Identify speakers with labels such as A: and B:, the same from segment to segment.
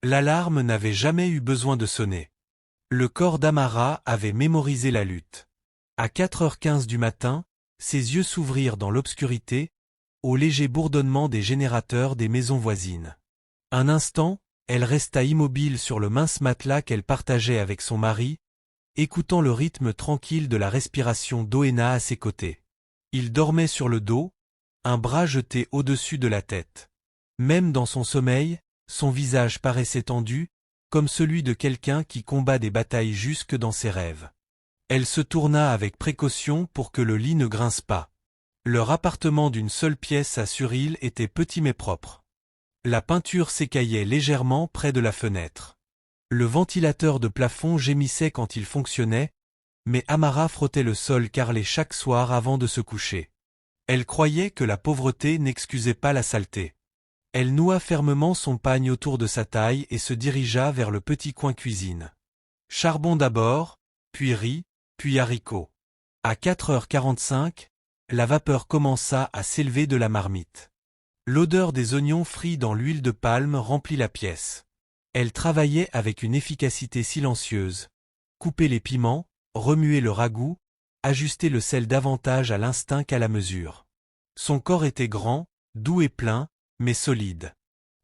A: L'alarme n'avait jamais eu besoin de sonner. Le corps d'Amara avait mémorisé la lutte. À 4h15 du matin, ses yeux s'ouvrirent dans l'obscurité, au léger bourdonnement des générateurs des maisons voisines. Un instant, elle resta immobile sur le mince matelas qu'elle partageait avec son mari, écoutant le rythme tranquille de la respiration d'Oena à ses côtés. Il dormait sur le dos, un bras jeté au-dessus de la tête. Même dans son sommeil, son visage paraissait tendu, comme celui de quelqu'un qui combat des batailles jusque dans ses rêves. Elle se tourna avec précaution pour que le lit ne grince pas. Leur appartement d'une seule pièce à Suril était petit mais propre. La peinture s'écaillait légèrement près de la fenêtre. Le ventilateur de plafond gémissait quand il fonctionnait, mais Amara frottait le sol carrelé chaque soir avant de se coucher. Elle croyait que la pauvreté n'excusait pas la saleté. Elle noua fermement son pagne autour de sa taille et se dirigea vers le petit coin cuisine. Charbon d'abord, puis riz, puis haricots. À 4h45, la vapeur commença à s'élever de la marmite. L'odeur des oignons frits dans l'huile de palme remplit la pièce. Elle travaillait avec une efficacité silencieuse. Couper les piments, remuer le ragoût, ajuster le sel davantage à l'instinct qu'à la mesure. Son corps était grand, doux et plein, mais solide.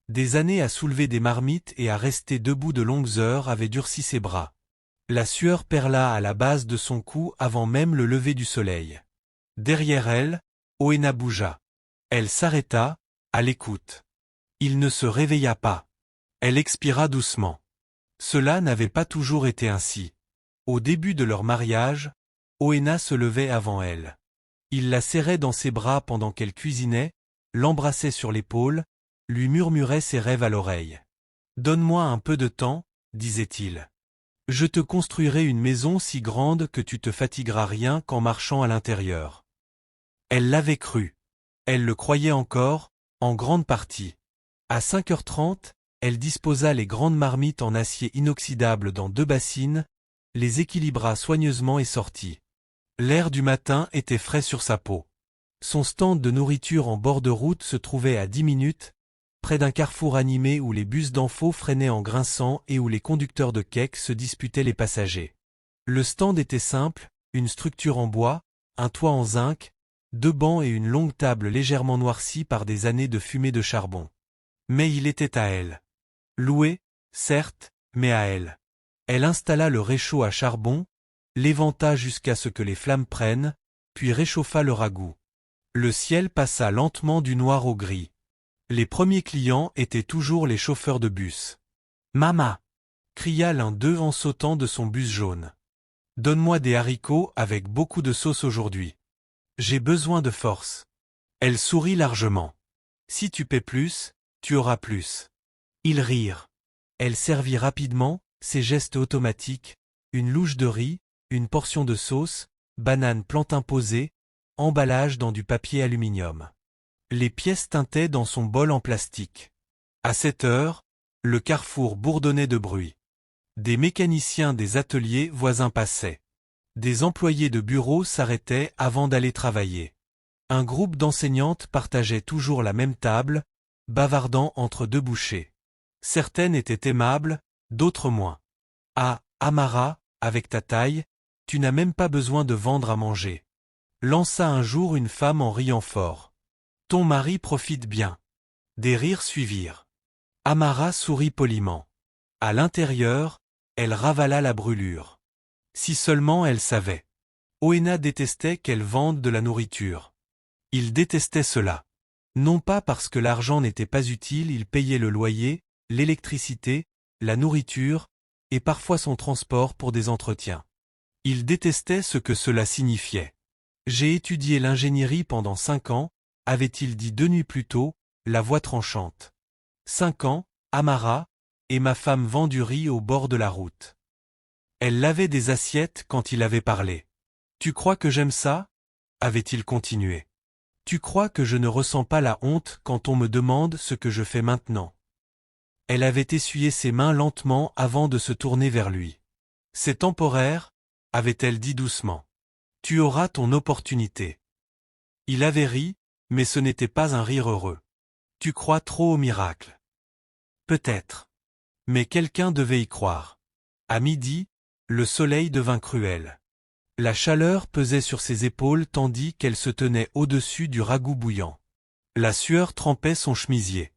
A: Des années à soulever des marmites et à rester debout de longues heures avaient durci ses bras. La sueur perla à la base de son cou avant même le lever du soleil. Derrière elle, Oena bougea. Elle s'arrêta, à l'écoute. Il ne se réveilla pas. Elle expira doucement. Cela n'avait pas toujours été ainsi. Au début de leur mariage, Oena se levait avant elle. Il la serrait dans ses bras pendant qu'elle cuisinait, l'embrassait sur l'épaule, lui murmurait ses rêves à l'oreille. « Donne-moi un peu de temps, disait-il. Je te construirai une maison si grande que tu te fatigueras rien qu'en marchant à l'intérieur. » Elle l'avait cru. Elle le croyait encore, en grande partie. À 5h30, elle disposa les grandes marmites en acier inoxydable dans 2 bassines, les équilibra soigneusement et sortit. L'air du matin était frais sur sa peau. Son stand de nourriture en bord de route se trouvait à 10 minutes, près d'un carrefour animé où les bus d'info freinaient en grinçant et où les conducteurs de cake se disputaient les passagers. Le stand était simple, une structure en bois, un toit en zinc, 2 bancs et une longue table légèrement noircie par des années de fumée de charbon. Mais il était à elle. Loué, certes, mais à elle. Elle installa le réchaud à charbon, l'éventa jusqu'à ce que les flammes prennent, puis réchauffa le ragoût. Le ciel passa lentement du noir au gris. Les premiers clients étaient toujours les chauffeurs de bus. « Mama !» cria l'un d'eux en sautant de son bus jaune. « Donne-moi des haricots avec beaucoup de sauce aujourd'hui. J'ai besoin de force. » Elle sourit largement. « Si tu paies plus, tu auras plus. » Ils rirent. Elle servit rapidement, ses gestes automatiques, une louche de riz, une portion de sauce, banane plantain posée, emballage dans du papier aluminium. Les pièces tintaient dans son bol en plastique. À 7h, le carrefour bourdonnait de bruit. Des mécaniciens des ateliers voisins passaient. Des employés de bureau s'arrêtaient avant d'aller travailler. Un groupe d'enseignantes partageait toujours la même table, bavardant entre 2 bouchées. Certaines étaient aimables, d'autres moins. « Ah, Amara, avec ta taille, tu n'as même pas besoin de vendre à manger. » Lança un jour une femme en riant fort. « Ton mari profite bien. » Des rires suivirent. Amara sourit poliment. À l'intérieur, elle ravala la brûlure. Si seulement elle savait. Oena détestait qu'elle vende de la nourriture. Il détestait cela. Non pas parce que l'argent n'était pas utile, il payait le loyer, l'électricité, la nourriture, et parfois son transport pour des entretiens. Il détestait ce que cela signifiait. J'ai étudié l'ingénierie pendant 5 ans, avait-il dit 2 nuits plus tôt, la voix tranchante. 5 ans, Amara, et ma femme vend du riz au bord de la route. Elle lavait des assiettes quand il avait parlé. Tu crois que j'aime ça ? Avait-il continué. Tu crois que je ne ressens pas la honte quand on me demande ce que je fais maintenant ? Elle avait essuyé ses mains lentement avant de se tourner vers lui. C'est temporaire, avait-elle dit doucement. Tu auras ton opportunité. Il avait ri, mais ce n'était pas un rire heureux. Tu crois trop au miracle. Peut-être. Mais quelqu'un devait y croire. À midi, le soleil devint cruel. La chaleur pesait sur ses épaules tandis qu'elle se tenait au-dessus du ragoût bouillant. La sueur trempait son chemisier.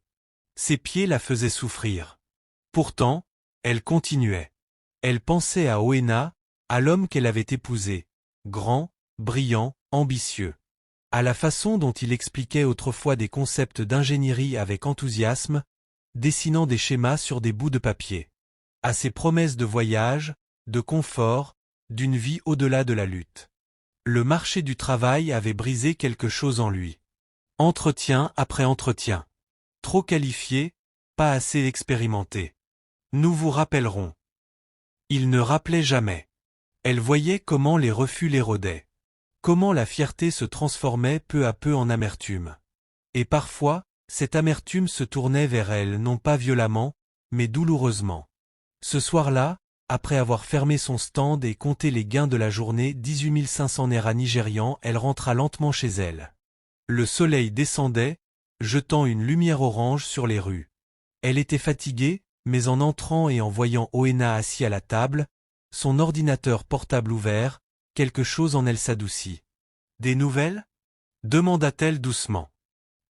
A: Ses pieds la faisaient souffrir. Pourtant, elle continuait. Elle pensait à Oena, à l'homme qu'elle avait épousé, grand, brillant, ambitieux. À la façon dont il expliquait autrefois des concepts d'ingénierie avec enthousiasme, dessinant des schémas sur des bouts de papier. À ses promesses de voyage, de confort, d'une vie au-delà de la lutte. Le marché du travail avait brisé quelque chose en lui. Entretien après entretien. Trop qualifié, pas assez expérimenté. Nous vous rappellerons. Il ne rappelait jamais. Elle voyait comment les refus l'érodaient. Comment la fierté se transformait peu à peu en amertume. Et parfois, cette amertume se tournait vers elle non pas violemment, mais douloureusement. Ce soir-là, après avoir fermé son stand et compté les gains de la journée 18 500 naira nigérians, elle rentra lentement chez elle. Le soleil descendait, jetant une lumière orange sur les rues. Elle était fatiguée, mais en entrant et en voyant Oena assis à la table, son ordinateur portable ouvert, quelque chose en elle s'adoucit. « Des nouvelles » demanda-t-elle doucement.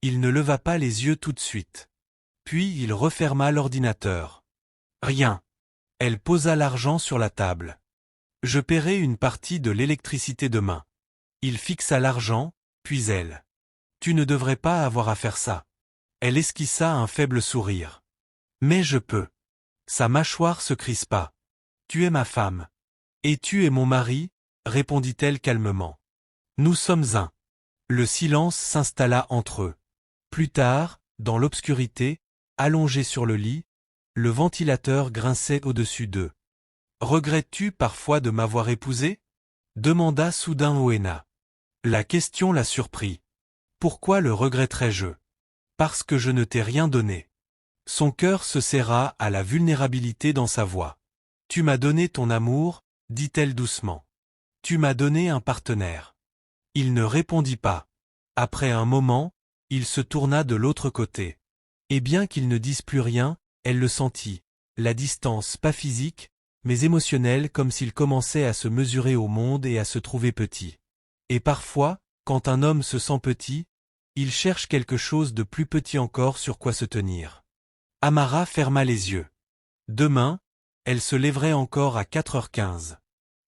A: Il ne leva pas les yeux tout de suite. Puis il referma l'ordinateur. « Rien. » Elle posa l'argent sur la table. « Je paierai une partie de l'électricité demain. » Il fixa l'argent, puis elle. « Tu ne devrais pas avoir à faire ça. » Elle esquissa un faible sourire. « Mais je peux. » Sa mâchoire se crispa. « Tu es ma femme. Et tu es mon mari, » répondit-elle calmement. « Nous sommes un. » Le silence s'installa entre eux. Plus tard, dans l'obscurité, allongé sur le lit, le ventilateur grinçait au-dessus d'eux. « Regrettes-tu parfois de m'avoir épousé » demanda soudain Oena. La question la surprit. « Pourquoi le regretterais-je » ? « Parce que je ne t'ai rien donné. » Son cœur se serra à la vulnérabilité dans sa voix. « Tu m'as donné ton amour, » dit-elle doucement. « Tu m'as donné un partenaire. » Il ne répondit pas. Après un moment, il se tourna de l'autre côté. Et bien qu'il ne dise plus rien, elle le sentit, la distance pas physique, mais émotionnelle comme s'il commençait à se mesurer au monde et à se trouver petit. Et parfois, quand un homme se sent petit, il cherche quelque chose de plus petit encore sur quoi se tenir. Amara ferma les yeux. Demain, elle se lèverait encore à 4h15.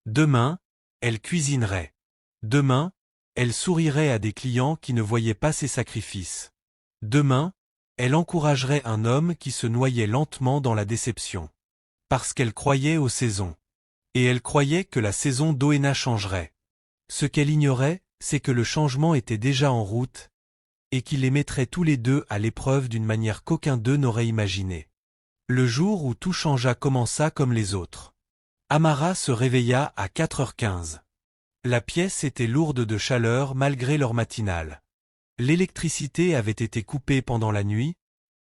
A: Demain, elle cuisinerait. Demain, elle sourirait à des clients qui ne voyaient pas ses sacrifices. Demain, elle encouragerait un homme qui se noyait lentement dans la déception. Parce qu'elle croyait aux saisons. Et elle croyait que la saison d'Oena changerait. Ce qu'elle ignorait, c'est que le changement était déjà en route, et qu'il les mettrait tous les deux à l'épreuve d'une manière qu'aucun d'eux n'aurait imaginée. Le jour où tout changea commença comme les autres. Amara se réveilla à 4h15. La pièce était lourde de chaleur malgré l'heure matinale. L'électricité avait été coupée pendant la nuit,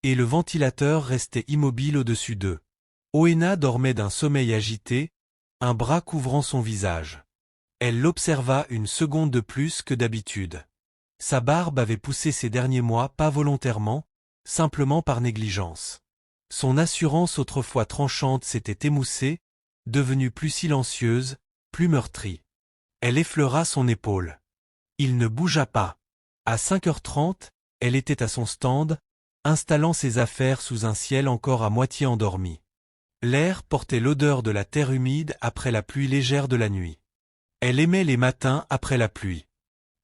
A: et le ventilateur restait immobile au-dessus d'eux. Oena dormait d'un sommeil agité, un bras couvrant son visage. Elle l'observa une seconde de plus que d'habitude. Sa barbe avait poussé ces derniers mois pas volontairement, simplement par négligence. Son assurance autrefois tranchante s'était émoussée, devenue plus silencieuse, plus meurtrie. Elle effleura son épaule. Il ne bougea pas. À 5h30, elle était à son stand, installant ses affaires sous un ciel encore à moitié endormi. L'air portait l'odeur de la terre humide après la pluie légère de la nuit. Elle aimait les matins après la pluie.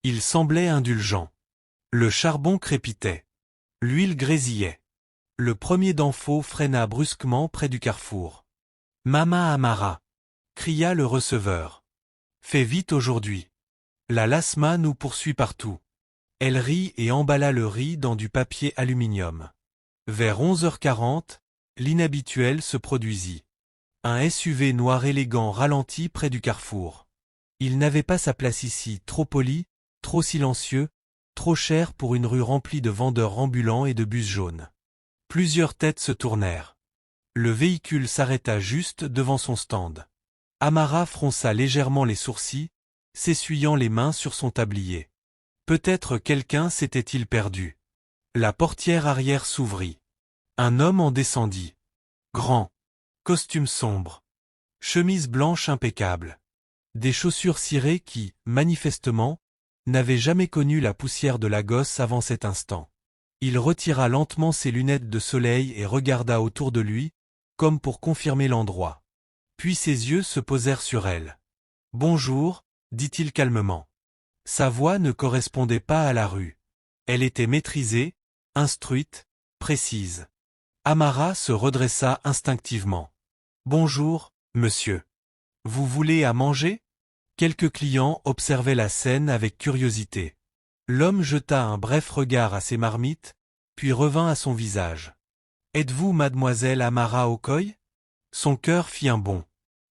A: Il semblait indulgent. Le charbon crépitait. L'huile grésillait. Le premier d'Anfo freina brusquement près du carrefour. « Mama Amara » cria le receveur. « Fais vite aujourd'hui. La Lasma nous poursuit partout. » Elle rit et emballa le riz dans du papier aluminium. Vers 11h40, l'inhabituel se produisit. Un SUV noir élégant ralentit près du carrefour. Il n'avait pas sa place ici, trop poli, trop silencieux, trop cher pour une rue remplie de vendeurs ambulants et de bus jaunes. Plusieurs têtes se tournèrent. Le véhicule s'arrêta juste devant son stand. Amara fronça légèrement les sourcils, s'essuyant les mains sur son tablier. Peut-être quelqu'un s'était-il perdu. La portière arrière s'ouvrit. Un homme en descendit. Grand. Costume sombre. Chemise blanche impeccable. Des chaussures cirées qui, manifestement, n'avaient jamais connu la poussière de Lagos avant cet instant. Il retira lentement ses lunettes de soleil et regarda autour de lui, comme pour confirmer l'endroit. Puis ses yeux se posèrent sur elle. « Bonjour », dit-il calmement. Sa voix ne correspondait pas à la rue. Elle était maîtrisée, instruite, précise. Amara se redressa instinctivement. « Bonjour, monsieur. Vous voulez à manger ?» Quelques clients observaient la scène avec curiosité. L'homme jeta un bref regard à ses marmites, puis revint à son visage. « Êtes-vous mademoiselle Amara Okoye ?» Son cœur fit un bond.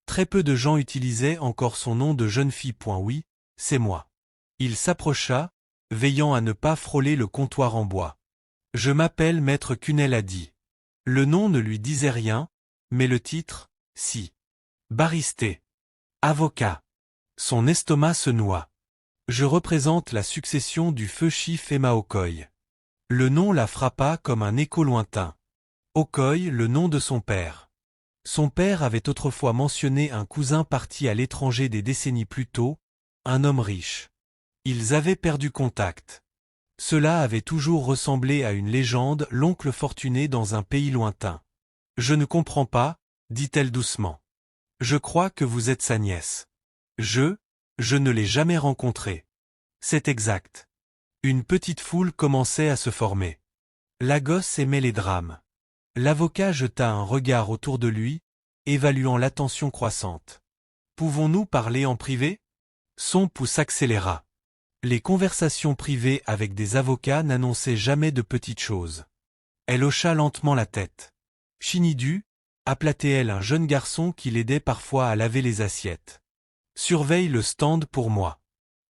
A: Très peu de gens utilisaient encore son nom de jeune fille. Oui, c'est moi. Il s'approcha, veillant à ne pas frôler le comptoir en bois. « Je m'appelle Maître Cunel a dit. » Le nom ne lui disait rien, mais le titre, si. Baristé. Avocat. Son estomac se noua. Je représente la succession du feu Chief Emma Okoye. Le nom la frappa comme un écho lointain. Okoye, le nom de son père. Son père avait autrefois mentionné un cousin parti à l'étranger des décennies plus tôt, un homme riche. Ils avaient perdu contact. Cela avait toujours ressemblé à une légende, l'oncle fortuné dans un pays lointain. « Je ne comprends pas », dit-elle doucement. « Je crois que vous êtes sa nièce. » Je ne l'ai jamais rencontré. C'est exact. Une petite foule commençait à se former. Lagos aimait les drames. L'avocat jeta un regard autour de lui, évaluant l'attention croissante. Pouvons-nous parler en privé? Son pouce s'accéléra. Les conversations privées avec des avocats n'annonçaient jamais de petites choses. Elle hocha lentement la tête. Chinidu, appelait-elle un jeune garçon qui l'aidait parfois à laver les assiettes. Surveille le stand pour moi.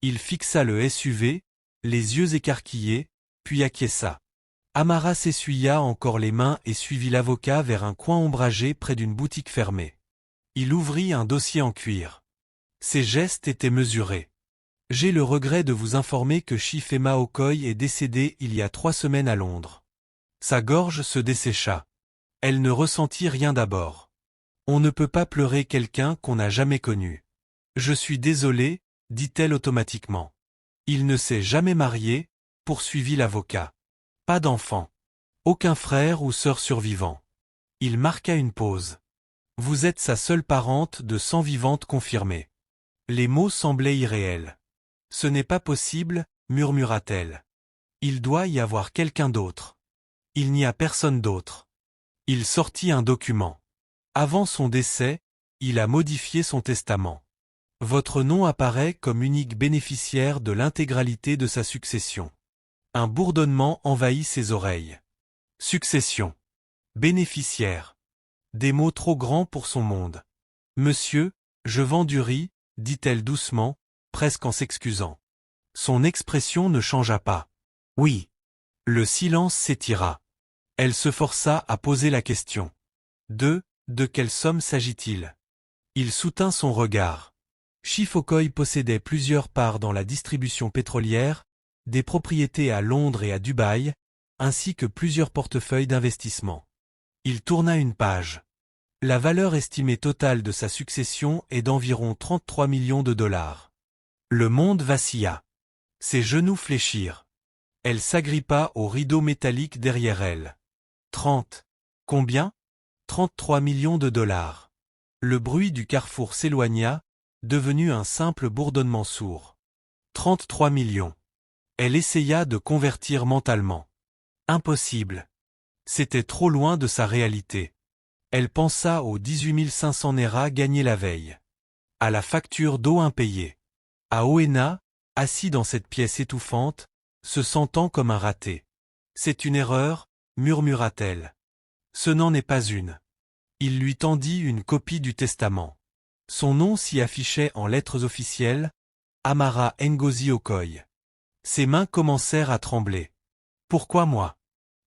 A: Il fixa le SUV, les yeux écarquillés, puis acquiesça. Amara s'essuya encore les mains et suivit l'avocat vers un coin ombragé près d'une boutique fermée. Il ouvrit un dossier en cuir. Ses gestes étaient mesurés. J'ai le regret de vous informer que Chief Emma Okoye est décédée il y a 3 semaines à Londres. Sa gorge se dessécha. Elle ne ressentit rien d'abord. On ne peut pas pleurer quelqu'un qu'on n'a jamais connu. Je suis désolée, dit-elle automatiquement. Il ne s'est jamais marié, poursuivit l'avocat. Pas d'enfant. Aucun frère ou sœur survivant. Il marqua une pause. Vous êtes sa seule parente de sang vivante confirmée. Les mots semblaient irréels. Ce n'est pas possible, murmura-t-elle. Il doit y avoir quelqu'un d'autre. Il n'y a personne d'autre. Il sortit un document. Avant son décès, il a modifié son testament. Votre nom apparaît comme unique bénéficiaire de l'intégralité de sa succession. Un bourdonnement envahit ses oreilles. Succession. Bénéficiaire. Des mots trop grands pour son monde. Monsieur, je vends du riz, dit-elle doucement, presque en s'excusant. Son expression ne changea pas. Oui. Le silence s'étira. Elle se força à poser la question. De quelle somme s'agit-il? Il soutint son regard. Chief Okoye possédait plusieurs parts dans la distribution pétrolière, des propriétés à Londres et à Dubaï, ainsi que plusieurs portefeuilles d'investissement. Il tourna une page. La valeur estimée totale de sa succession est d'environ 33 millions de dollars. Le monde vacilla. Ses genoux fléchirent. Elle s'agrippa au rideau métallique derrière elle. 30. Combien? 33 millions de dollars. Le bruit du carrefour s'éloigna, devenu un simple bourdonnement sourd. 33 millions. Elle essaya de convertir mentalement. Impossible. C'était trop loin de sa réalité. Elle pensa aux 18 500 Naira gagnés la veille. À la facture d'eau impayée. À Owena, assis dans cette pièce étouffante, se sentant comme un raté. C'est une erreur, murmura-t-elle. Ce n'en est pas une. Il lui tendit une copie du testament. Son nom s'y affichait en lettres officielles, Amara Ngozi Okoye. Ses mains commencèrent à trembler. Pourquoi moi?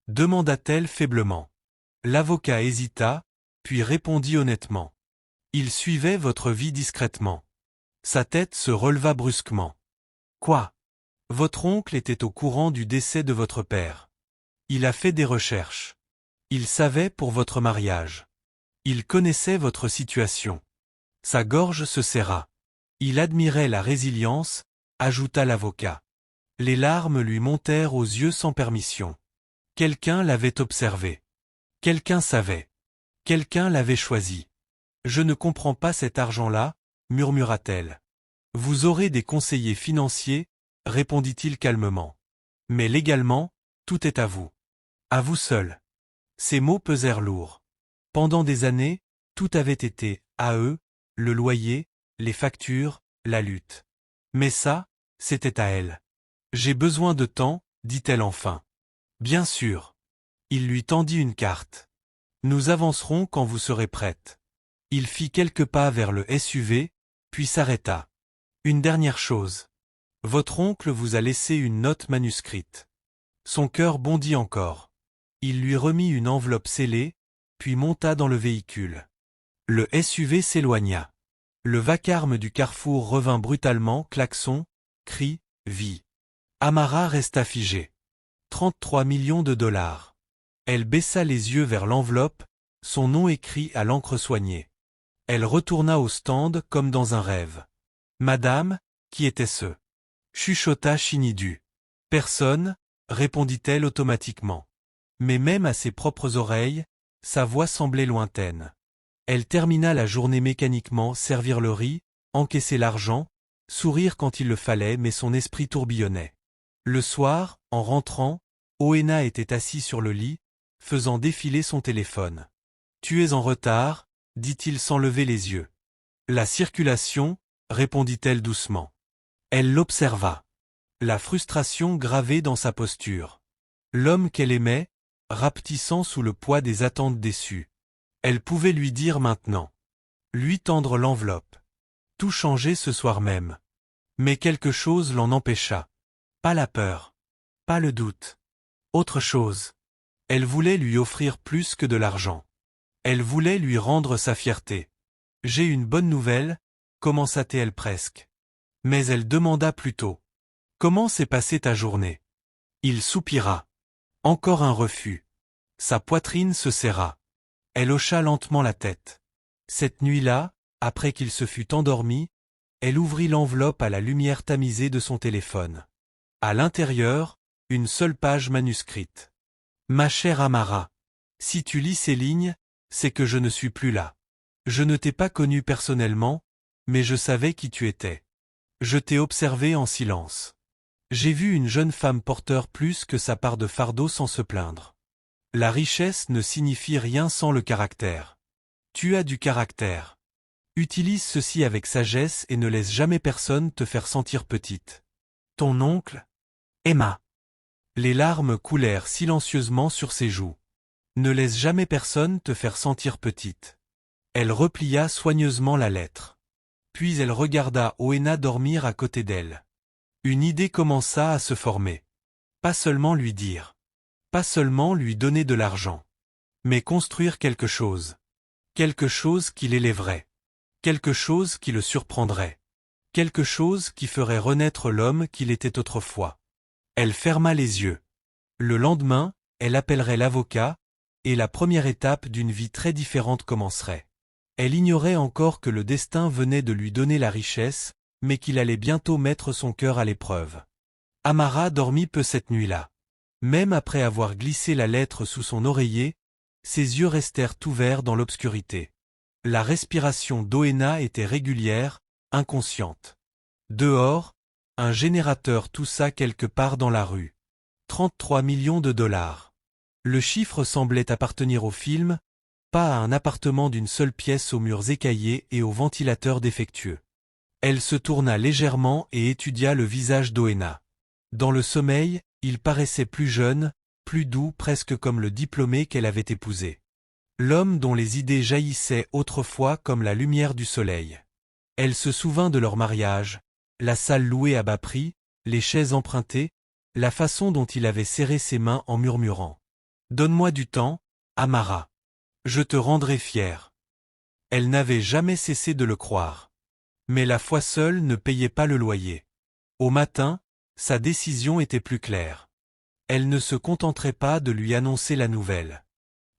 A: Demanda-t-elle faiblement. L'avocat hésita, puis répondit honnêtement. Il suivait votre vie discrètement. Sa tête se releva brusquement. Quoi? Votre oncle était au courant du décès de votre père. Il a fait des recherches. Il savait pour votre mariage. Il connaissait votre situation. Sa gorge se serra. Il admirait la résilience, ajouta l'avocat. Les larmes lui montèrent aux yeux sans permission. Quelqu'un l'avait observé. Quelqu'un savait. Quelqu'un l'avait choisi. Je ne comprends pas cet argent-là, murmura-t-elle. Vous aurez des conseillers financiers, répondit-il calmement. Mais légalement, tout est à vous. À vous seul. Ces mots pesèrent lourd. Pendant des années, tout avait été à eux, le loyer, les factures, la lutte. Mais ça, c'était à elle. J'ai besoin de temps, dit-elle enfin. Bien sûr. Il lui tendit une carte. Nous avancerons quand vous serez prête. Il fit quelques pas vers le SUV, puis s'arrêta. Une dernière chose. Votre oncle vous a laissé une note manuscrite. Son cœur bondit encore. Il lui remit une enveloppe scellée, puis monta dans le véhicule. Le SUV s'éloigna. Le vacarme du carrefour revint brutalement, klaxon, cri, vie. Amara resta figée. 33 millions de dollars. Elle baissa les yeux vers l'enveloppe, son nom écrit à l'encre soignée. Elle retourna au stand comme dans un rêve. Madame, qui était-ce? Chuchota Shinidu. Personne, répondit-elle automatiquement. Mais même à ses propres oreilles, sa voix semblait lointaine. Elle termina la journée mécaniquement, servir le riz, encaisser l'argent, sourire quand il le fallait, mais son esprit tourbillonnait. Le soir, en rentrant, Oena était assis sur le lit, faisant défiler son téléphone. « Tu es en retard », dit-il sans lever les yeux. « La circulation », répondit-elle doucement. Elle l'observa. La frustration gravée dans sa posture. L'homme qu'elle aimait, rapetissant sous le poids des attentes déçues. Elle pouvait lui dire maintenant. Lui tendre l'enveloppe. Tout changer ce soir même. Mais quelque chose l'en empêcha. Pas la peur. Pas le doute. Autre chose. Elle voulait lui offrir plus que de l'argent. Elle voulait lui rendre sa fierté. « J'ai une bonne nouvelle », commença-t-elle presque. Mais elle demanda plutôt. « Comment s'est passée ta journée ?» Il soupira. Encore un refus. Sa poitrine se serra. Elle hocha lentement la tête. Cette nuit-là, après qu'il se fût endormi, elle ouvrit l'enveloppe à la lumière tamisée de son téléphone. À l'intérieur, une seule page manuscrite. « Ma chère Amara, si tu lis ces lignes, c'est que je ne suis plus là. Je ne t'ai pas connue personnellement, mais je savais qui tu étais. Je t'ai observé en silence. J'ai vu une jeune femme porteur plus que sa part de fardeau sans se plaindre. La richesse ne signifie rien sans le caractère. Tu as du caractère. Utilise ceci avec sagesse et ne laisse jamais personne te faire sentir petite. Ton oncle, Emma. » Les larmes coulèrent silencieusement sur ses joues. Ne laisse jamais personne te faire sentir petite. Elle replia soigneusement la lettre. Puis elle regarda Oena dormir à côté d'elle. Une idée commença à se former. Pas seulement lui dire. Pas seulement lui donner de l'argent. Mais construire quelque chose. Quelque chose qui l'élèverait. Quelque chose qui le surprendrait. Quelque chose qui ferait renaître l'homme qu'il était autrefois. Elle ferma les yeux. Le lendemain, elle appellerait l'avocat, et la première étape d'une vie très différente commencerait. Elle ignorait encore que le destin venait de lui donner la richesse, mais qu'il allait bientôt mettre son cœur à l'épreuve. Amara dormit peu cette nuit-là. Même après avoir glissé la lettre sous son oreiller, ses yeux restèrent ouverts dans l'obscurité. La respiration d'Oena était régulière, inconsciente. Dehors, un générateur toussa quelque part dans la rue. 33 millions de dollars. Le chiffre semblait appartenir au film, pas à un appartement d'une seule pièce aux murs écaillés et aux ventilateurs défectueux. Elle se tourna légèrement et étudia le visage d'Oena. Dans le sommeil, il paraissait plus jeune, plus doux, presque comme le diplômé qu'elle avait épousé. L'homme dont les idées jaillissaient autrefois comme la lumière du soleil. Elle se souvint de leur mariage, la salle louée à bas prix, les chaises empruntées, la façon dont il avait serré ses mains en murmurant. « Donne-moi du temps, Amara. Je te rendrai fière. » Elle n'avait jamais cessé de le croire. Mais la foi seule ne payait pas le loyer. Au matin, sa décision était plus claire. Elle ne se contenterait pas de lui annoncer la nouvelle.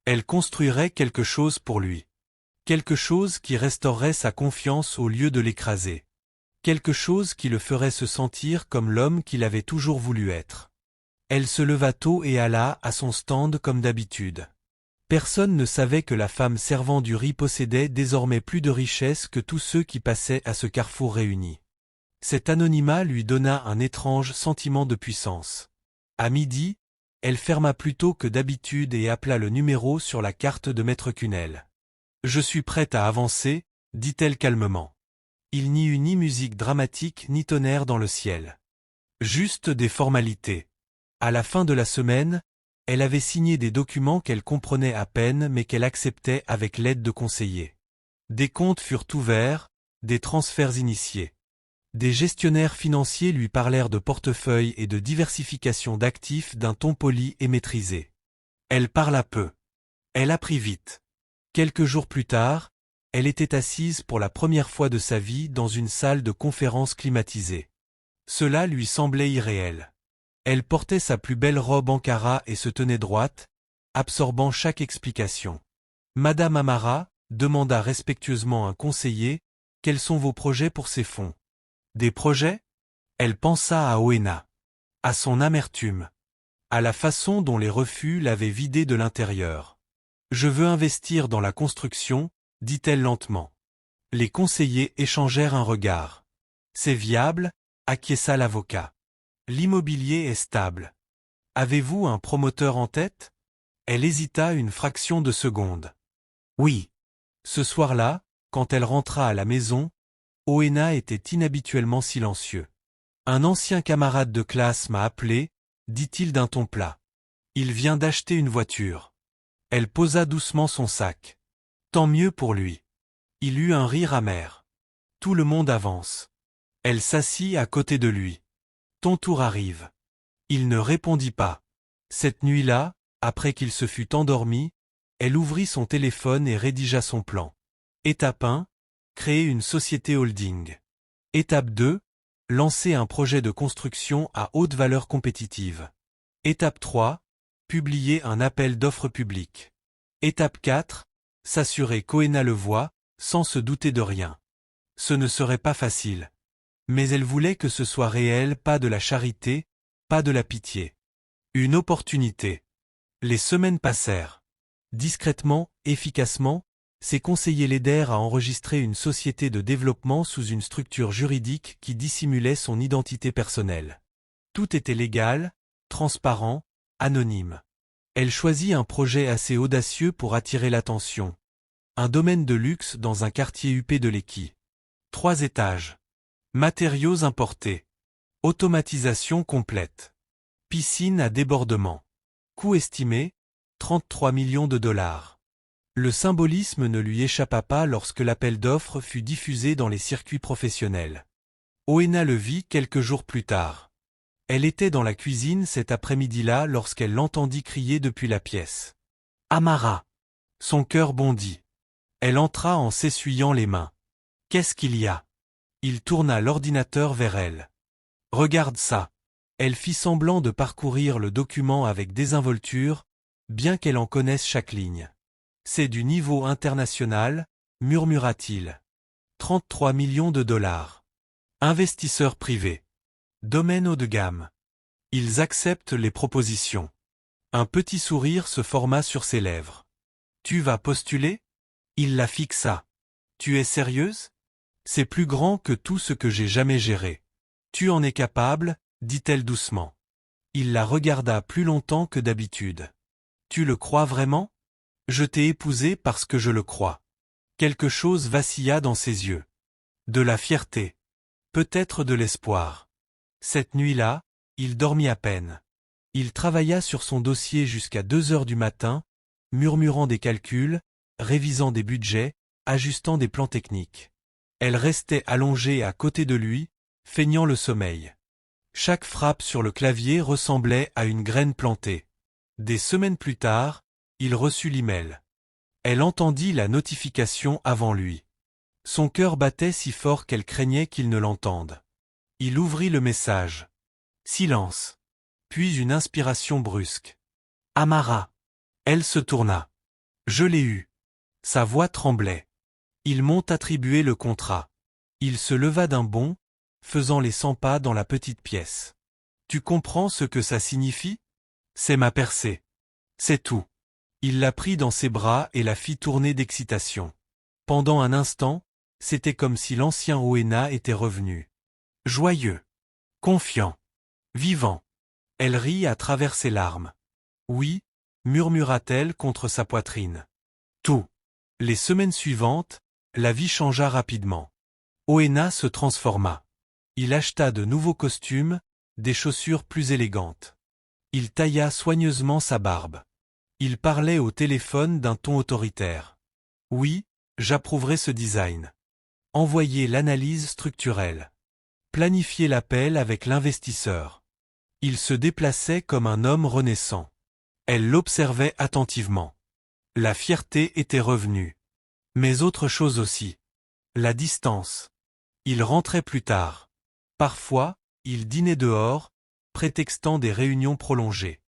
A: Elle construirait quelque chose pour lui. Quelque chose qui restaurerait sa confiance au lieu de l'écraser. Quelque chose qui le ferait se sentir comme l'homme qu'il avait toujours voulu être. Elle se leva tôt et alla à son stand comme d'habitude. Personne ne savait que la femme servant du riz possédait désormais plus de richesses que tous ceux qui passaient à ce carrefour réunis. Cet anonymat lui donna un étrange sentiment de puissance. À midi, elle ferma plus tôt que d'habitude et appela le numéro sur la carte de Maître Cunel. « Je suis prête à avancer », dit-elle calmement. Il n'y eut ni musique dramatique ni tonnerre dans le ciel. Juste des formalités. À la fin de la semaine, elle avait signé des documents qu'elle comprenait à peine mais qu'elle acceptait avec l'aide de conseillers. Des comptes furent ouverts, des transferts initiés. Des gestionnaires financiers lui parlèrent de portefeuille et de diversification d'actifs d'un ton poli et maîtrisé. Elle parla peu. Elle apprit vite. Quelques jours plus tard, elle était assise pour la première fois de sa vie dans une salle de conférence climatisée. Cela lui semblait irréel. Elle portait sa plus belle robe Ankara et se tenait droite, absorbant chaque explication. « Madame Amara, » demanda respectueusement un conseiller, « quels sont vos projets pour ces fonds ?» Des projets? Elle pensa à Oena. À son amertume. À la façon dont les refus l'avaient vidée de l'intérieur. « Je veux investir dans la construction », dit-elle lentement. Les conseillers échangèrent un regard. « C'est viable », acquiesça l'avocat. « L'immobilier est stable. Avez-vous un promoteur en tête ?» Elle hésita une fraction de seconde. « Oui. » Ce soir-là, quand elle rentra à la maison, Oena était inhabituellement silencieux. « Un ancien camarade de classe m'a appelé », dit-il d'un ton plat. « Il vient d'acheter une voiture. » Elle posa doucement son sac. « Tant mieux pour lui. » Il eut un rire amer. « Tout le monde avance. » Elle s'assit à côté de lui. « Ton tour arrive. » Il ne répondit pas. Cette nuit-là, après qu'il se fût endormi, elle ouvrit son téléphone et rédigea son plan. Étape 1. Créer une société holding. Étape 2. Lancer un projet de construction à haute valeur compétitive. Étape 3. Publier un appel d'offres public. Étape 4. S'assurer qu'Oena le voit, sans se douter de rien. Ce ne serait pas facile. Mais elle voulait que ce soit réel, pas de la charité, pas de la pitié. Une opportunité. Les semaines passèrent. Discrètement, efficacement, ses conseillers l'aidèrent à enregistrer une société de développement sous une structure juridique qui dissimulait son identité personnelle. Tout était légal, transparent, anonyme. Elle choisit un projet assez audacieux pour attirer l'attention. Un domaine de luxe dans un quartier huppé de l'Équille. 3 étages. Matériaux importés. Automatisation complète. Piscine à débordement. Coût estimé, 33 millions de dollars. Le symbolisme ne lui échappa pas lorsque l'appel d'offres fut diffusé dans les circuits professionnels. Oena le vit quelques jours plus tard. Elle était dans la cuisine cet après-midi-là lorsqu'elle l'entendit crier depuis la pièce. « Amara !» Son cœur bondit. Elle entra en s'essuyant les mains. « Qu'est-ce qu'il y a ?» Il tourna l'ordinateur vers elle. « Regarde ça !» Elle fit semblant de parcourir le document avec désinvolture, bien qu'elle en connaisse chaque ligne. « C'est du niveau international », murmura-t-il. 33 millions de dollars. Investisseurs privés. Domaine haut de gamme. Ils acceptent les propositions. Un petit sourire se forma sur ses lèvres. « Tu vas postuler ?» Il la fixa. « Tu es sérieuse ? C'est plus grand que tout ce que j'ai jamais géré. Tu en es capable, dit-elle doucement. Il la regarda plus longtemps que d'habitude. « Tu le crois vraiment ? Je t'ai épousé parce que je le crois. » Quelque chose vacilla dans ses yeux. De la fierté. Peut-être de l'espoir. Cette nuit-là, il dormit à peine. Il travailla sur son dossier jusqu'à 2 heures du matin, murmurant des calculs, révisant des budgets, ajustant des plans techniques. Elle restait allongée à côté de lui, feignant le sommeil. Chaque frappe sur le clavier ressemblait à une graine plantée. Des semaines plus tard, il reçut l'email. Elle entendit la notification avant lui. Son cœur battait si fort qu'elle craignait qu'il ne l'entende. Il ouvrit le message. Silence. Puis une inspiration brusque. Amara. Elle se tourna. Je l'ai eu. Sa voix tremblait. Ils m'ont attribué le contrat. Il se leva d'un bond, faisant les 100 pas dans la petite pièce. Tu comprends ce que ça signifie? C'est ma percée. C'est tout. Il la prit dans ses bras et la fit tourner d'excitation. Pendant un instant, c'était comme si l'ancien Oena était revenu. Joyeux. Confiant. Vivant. Elle rit à travers ses larmes. Oui, murmura-t-elle contre sa poitrine. Tout. Les semaines suivantes, la vie changea rapidement. Oena se transforma. Il acheta de nouveaux costumes, des chaussures plus élégantes. Il tailla soigneusement sa barbe. Il parlait au téléphone d'un ton autoritaire. Oui, j'approuverai ce design. Envoyer l'analyse structurelle. Planifier l'appel avec l'investisseur. Il se déplaçait comme un homme renaissant. Elle l'observait attentivement. La fierté était revenue. Mais autre chose aussi. La distance. Il rentrait plus tard. Parfois, il dînait dehors, prétextant des réunions prolongées.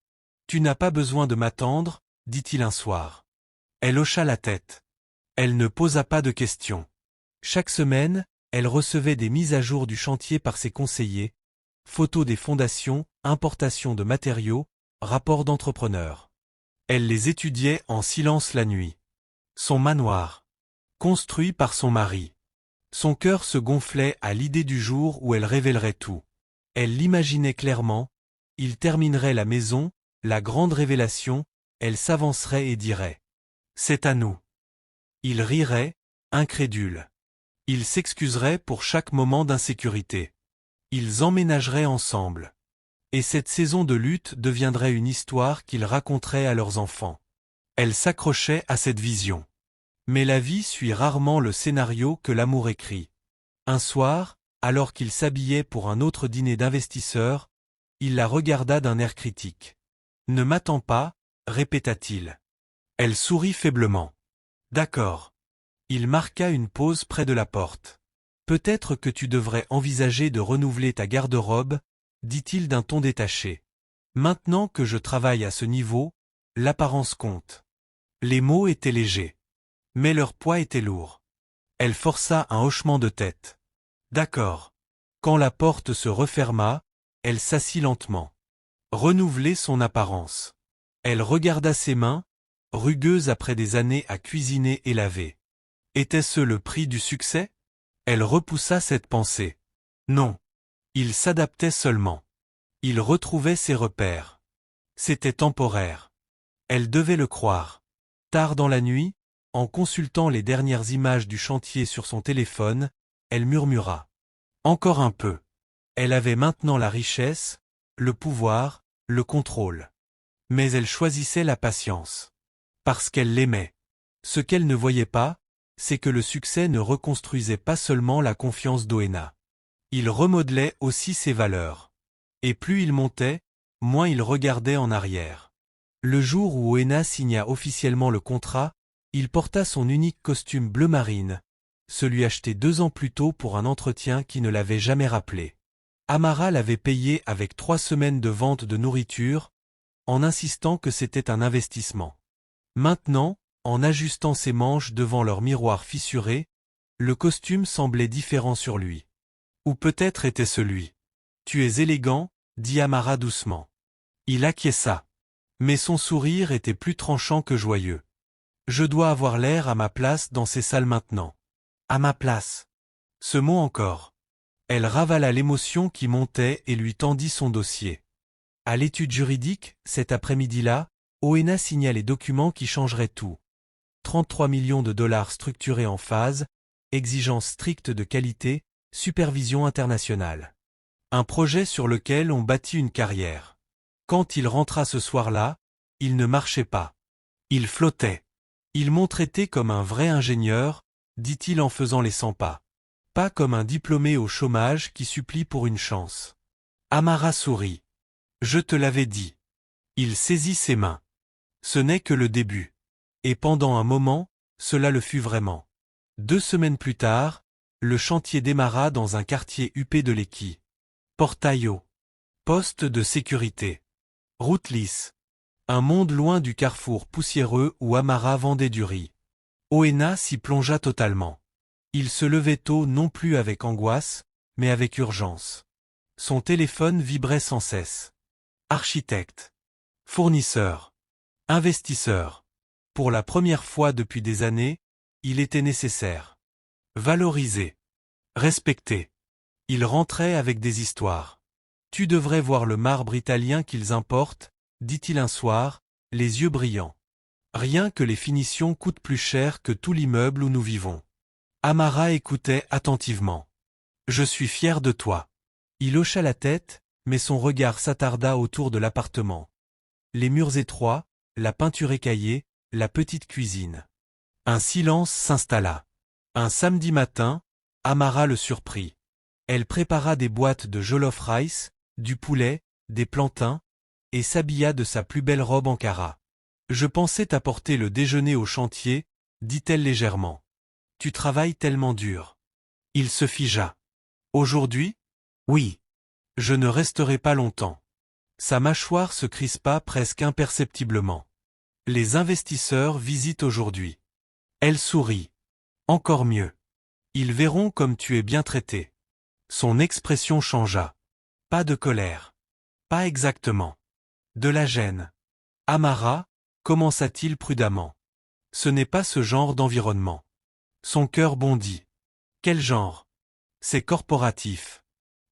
A: Tu n'as pas besoin de m'attendre, dit-il un soir. Elle hocha la tête. Elle ne posa pas de questions. Chaque semaine, elle recevait des mises à jour du chantier par ses conseillers, photos des fondations, importations de matériaux, rapports d'entrepreneurs. Elle les étudiait en silence la nuit. Son manoir. Construit par son mari. Son cœur se gonflait à l'idée du jour où elle révélerait tout. Elle l'imaginait clairement, il terminerait la maison, la grande révélation, elle s'avancerait et dirait « C'est à nous ». Il rirait, incrédule. Il s'excuserait pour chaque moment d'insécurité. Ils emménageraient ensemble. Et cette saison de lutte deviendrait une histoire qu'ils raconteraient à leurs enfants. Elle s'accrochait à cette vision. Mais la vie suit rarement le scénario que l'amour écrit. Un soir, alors qu'il s'habillait pour un autre dîner d'investisseurs, il la regarda d'un air critique. « Ne m'attends pas », répéta-t-il. Elle sourit faiblement. « D'accord. » Il marqua une pause près de la porte. « Peut-être que tu devrais envisager de renouveler ta garde-robe, » dit-il d'un ton détaché. « Maintenant que je travaille à ce niveau, l'apparence compte. » Les mots étaient légers. Mais leur poids était lourd. Elle força un hochement de tête. « D'accord. » Quand la porte se referma, elle s'assit lentement. Renouveler son apparence. Elle regarda ses mains, rugueuses après des années à cuisiner et laver. Était-ce le prix du succès? Elle repoussa cette pensée. Non. Il s'adaptait seulement. Il retrouvait ses repères. C'était temporaire. Elle devait le croire. Tard dans la nuit, en consultant les dernières images du chantier sur son téléphone, elle murmura. Encore un peu. Elle avait maintenant la richesse, le pouvoir, le contrôle. Mais elle choisissait la patience. Parce qu'elle l'aimait. Ce qu'elle ne voyait pas, c'est que le succès ne reconstruisait pas seulement la confiance d'Oena. Il remodelait aussi ses valeurs. Et plus il montait, moins il regardait en arrière. Le jour où Oena signa officiellement le contrat, il porta son unique costume bleu marine, celui acheté 2 ans plus tôt pour un entretien qui ne l'avait jamais rappelé. Amara l'avait payé avec 3 semaines de vente de nourriture, en insistant que c'était un investissement. Maintenant, en ajustant ses manches devant leur miroir fissuré, le costume semblait différent sur lui. Ou peut-être était-ce lui. « Tu es élégant », dit Amara doucement. Il acquiesça. Mais son sourire était plus tranchant que joyeux. « Je dois avoir l'air à ma place dans ces salles maintenant. »« À ma place. » Ce mot encore. Elle ravala l'émotion qui montait et lui tendit son dossier. À l'étude juridique, cet après-midi-là, Oena signa les documents qui changeraient tout. 33 millions de dollars structurés en phase, exigences strictes de qualité, supervision internationale. Un projet sur lequel on bâtit une carrière. Quand il rentra ce soir-là, il ne marchait pas. Il flottait. Ils m'ont traité comme un vrai ingénieur, dit-il en faisant les 100 pas. Pas comme un diplômé au chômage qui supplie pour une chance. Amara sourit. Je te l'avais dit. Il saisit ses mains. Ce n'est que le début. Et pendant un moment, cela le fut vraiment. 2 semaines plus tard, le chantier démarra dans un quartier huppé de l'Équille. Portail haut. Poste de sécurité. Route lisse. Un monde loin du carrefour poussiéreux où Amara vendait du riz. Oena s'y plongea totalement. Il se levait tôt non plus avec angoisse, mais avec urgence. Son téléphone vibrait sans cesse. Architecte. Fournisseur. Investisseur. Pour la première fois depuis des années, il était nécessaire. Valorisé. Respecté. Il rentrait avec des histoires. Tu devrais voir le marbre italien qu'ils importent, dit-il un soir, les yeux brillants. Rien que les finitions coûtent plus cher que tout l'immeuble où nous vivons. Amara écoutait attentivement. Je suis fier de toi. Il hocha la tête, mais son regard s'attarda autour de l'appartement. Les murs étroits, la peinture écaillée, la petite cuisine. Un silence s'installa. Un samedi matin, Amara le surprit. Elle prépara des boîtes de jollof rice, du poulet, des plantains, et s'habilla de sa plus belle robe Ankara. Je pensais t'apporter le déjeuner au chantier, dit-elle légèrement. Tu travailles tellement dur. Il se figea. Aujourd'hui? Oui. Je ne resterai pas longtemps. Sa mâchoire se crispa presque imperceptiblement. Les investisseurs visitent aujourd'hui. Elle sourit. Encore mieux. Ils verront comme tu es bien traité. Son expression changea. Pas de colère. Pas exactement. De la gêne. Amara, commença-t-il prudemment. Ce n'est pas ce genre d'environnement. Son cœur bondit. Quel genre? C'est corporatif.